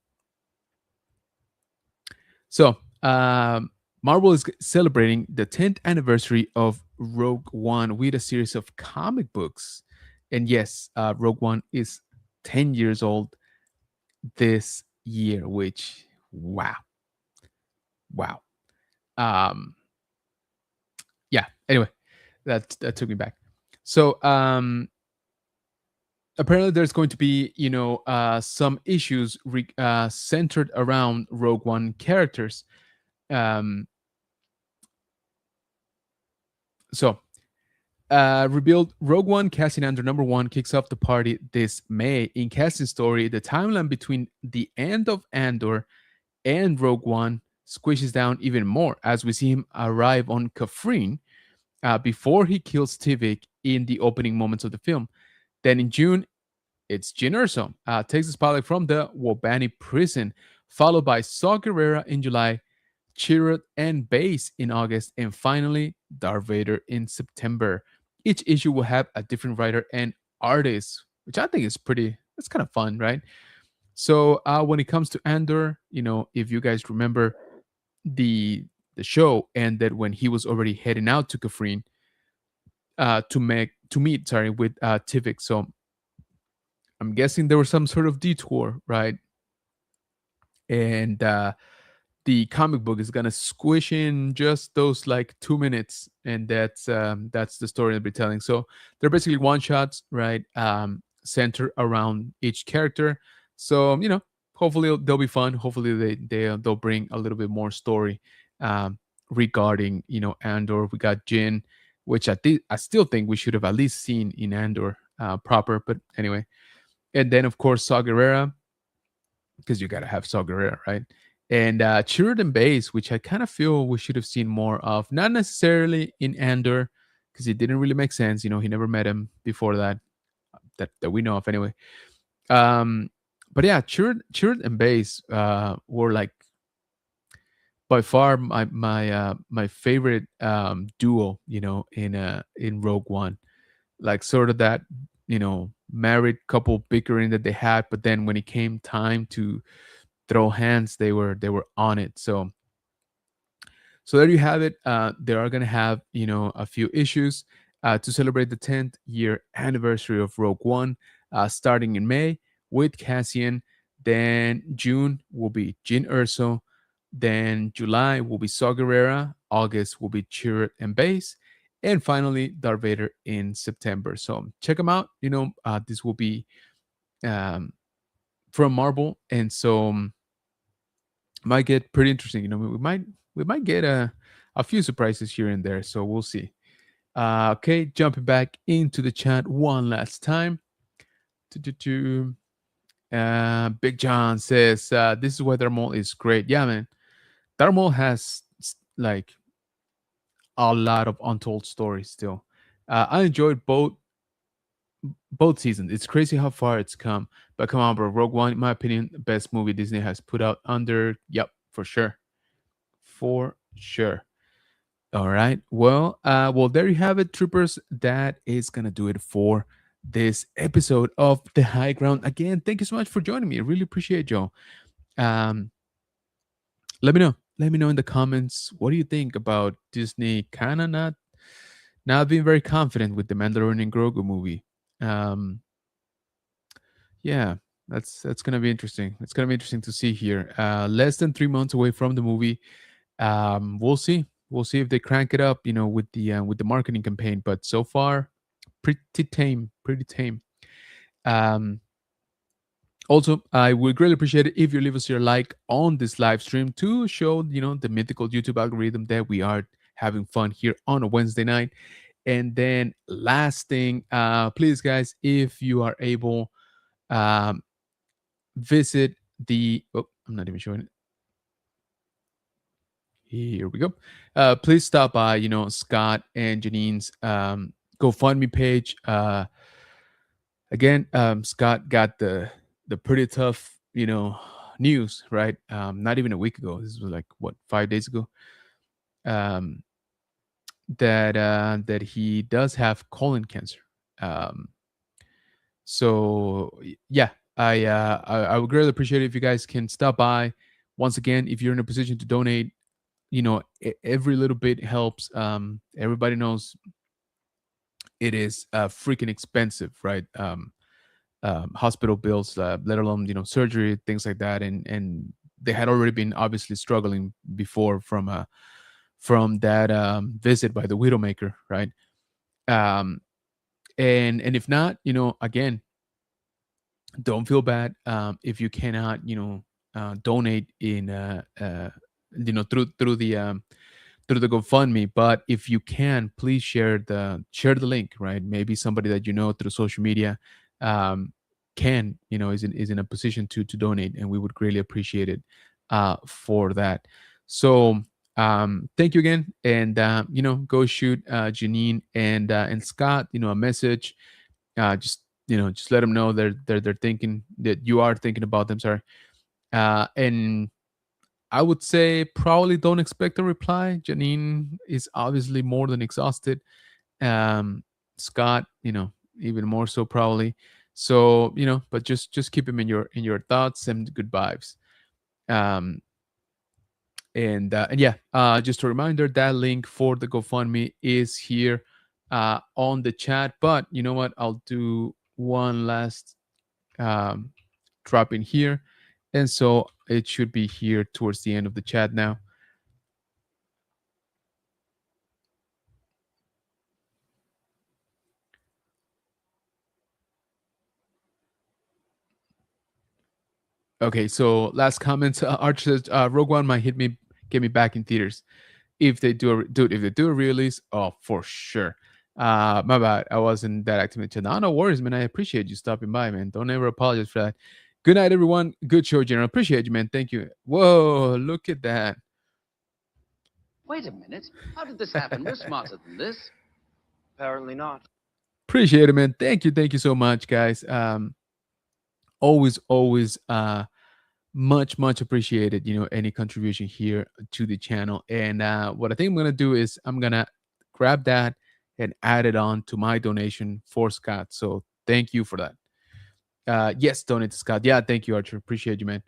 So, Marvel is celebrating the 10th anniversary of Rogue One with a series of comic books. And yes, Rogue One is 10 years old this year, which, wow. Wow. Um, yeah, anyway, that took me back. So, apparently there's going to be, some issues centered around Rogue One characters. Um, so revealed Rogue One casting Andor #1 kicks off the party this May. In casting story, the timeline between the end of Andor and Rogue One squishes down even more as we see him arrive on Kafrene before he kills Tivik in the opening moments of the film. Then in June, it's Jyn Erso takes the spotlight from the Wobani prison followed by Saw Gerrera in July, Chirrut and Base in August, and finally Darth Vader in September. Each issue will have a different writer and artist, which I think is pretty. It's kind of fun, right? So when it comes to Andor, if you guys remember, the the show ended when he was already heading out to Kafrine to meet, sorry, with Tivik. So I'm guessing there was some sort of detour, right? And the comic book is gonna squish in just those like 2 minutes, and that's the story they'll be telling. So they're basically one shots, right? Centered around each character. So hopefully they'll be fun. Hopefully they'll bring a little bit more story regarding Andor. We got Jin, which I still think we should have at least seen in Andor proper. But anyway, and then of course Saw Gerrera, because you got to have Saw Gerrera, right? And Chirrut Base, which I kind of feel we should have seen more of, not necessarily in Andor, because it didn't really make sense. He never met him before that we know of anyway. Um, but yeah, Chirrut and Base were like by far my favorite duo, in Rogue One, like sort of that married couple bickering that they had, but then when it came time to throw hands, they were on it. So there you have it. They are going to have a few issues to celebrate the 10th year anniversary of Rogue One, starting in May with Cassian. Then June will be Jin Urso. Then July will be Saw Gerrera. August will be Chirrut and Base. And finally, Darth Vader in September. So check them out. This will be um, from Marvel, and so might get pretty interesting. We might get a few surprises here and there. So we'll see. Okay, jumping back into the chat one last time. Big John says this is why Darth is great. Yeah, man. Darth has like a lot of untold stories still. I enjoyed both seasons. It's crazy how far it's come. But come on, bro. Rogue One, in my opinion, the best movie Disney has put out under. Yep, for sure. For sure. All right. Well, there you have it, troopers. That is gonna do it for this episode of The High Ground. Again, thank you so much for joining me. I really appreciate you. Um, let me know. Let me know in the comments, what do you think about Disney kind of not being very confident with the Mandalorian and Grogu movie? Um, yeah, that's gonna be interesting. It's gonna be interesting to see here. Less than 3 months away from the movie. We'll see. We'll see if they crank it up, with the marketing campaign. But so far, pretty tame. Pretty tame. Um, Also, I would greatly appreciate it if you leave us your like on this live stream to show, the mythical YouTube algorithm that we are having fun here on a Wednesday night. And then last thing, please guys, if you are able, um, visit I'm not even showing it. Here we go. Please stop by, Scott and Janine's GoFundMe page. Again, Scott got the pretty tough, news, right? Not even a week ago. This was like what, 5 days ago. Um, that he does have colon cancer. Um, yeah, I would greatly appreciate it if you guys can stop by. Once again, if you're in a position to donate, every little bit helps. Everybody knows it is freaking expensive, right? Hospital bills, let alone surgery, things like that, and they had already been obviously struggling before from that visit by the Widowmaker, right? Um, and if not, again, don't feel bad if you cannot, donate in through the GoFundMe. But if you can, please share the link, right? Maybe somebody that you know through social media um, is in a position to donate, and we would greatly appreciate it for that. So thank you again, and go shoot Janine and Scott, a message. Just let them know they're thinking that you are thinking about them. Sorry, And I would say probably don't expect a reply. Janine is obviously more than exhausted. Um, Scott, even more so probably. So but just keep him in your thoughts and good vibes. Um, and yeah, just a reminder that link for the GoFundMe is here on the chat. But you know what? I'll do one last um, drop in here, and so it should be here towards the end of the chat now. Okay, so last comments. Arch says Rogue One might get me back in theaters if they do dude. If they do a release, oh for sure. My bad. I wasn't that active in the channel. No worries, man. I appreciate you stopping by, man. Don't ever apologize for that. Good night, everyone. Good show, General. Appreciate you, man. Thank you. Whoa, look at that. Wait a minute. How did this happen? We're smarter than this. Apparently not. Appreciate it, man. Thank you so much, guys. Always much appreciated, any contribution here to the channel. And what I think I'm gonna do is I'm gonna grab that and add it on to my donation for Scott. So thank you for that. Yes, donate to Scott. Yeah, thank you, Archer. Appreciate you, man.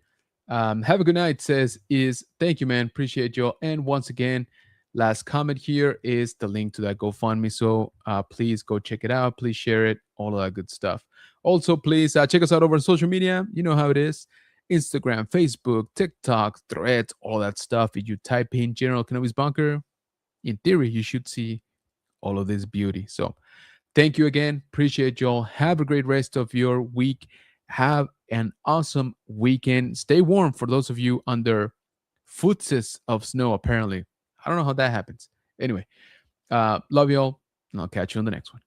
Have a good night. Says is thank you, man. Appreciate you. And once again, last comment here is the link to that GoFundMe. So please go check it out. Please share it. All of that good stuff. Also, please check us out over on social media. You know how it is. Instagram, Facebook, TikTok, Threads, all that stuff. If you type in General Kenobi's Bunker, in theory, you should see all of this beauty. So thank you again. Appreciate y'all. Have a great rest of your week. Have an awesome weekend. Stay warm for those of you under footsteps of snow, apparently. I don't know how that happens. Anyway, love y'all, and I'll catch you on the next one.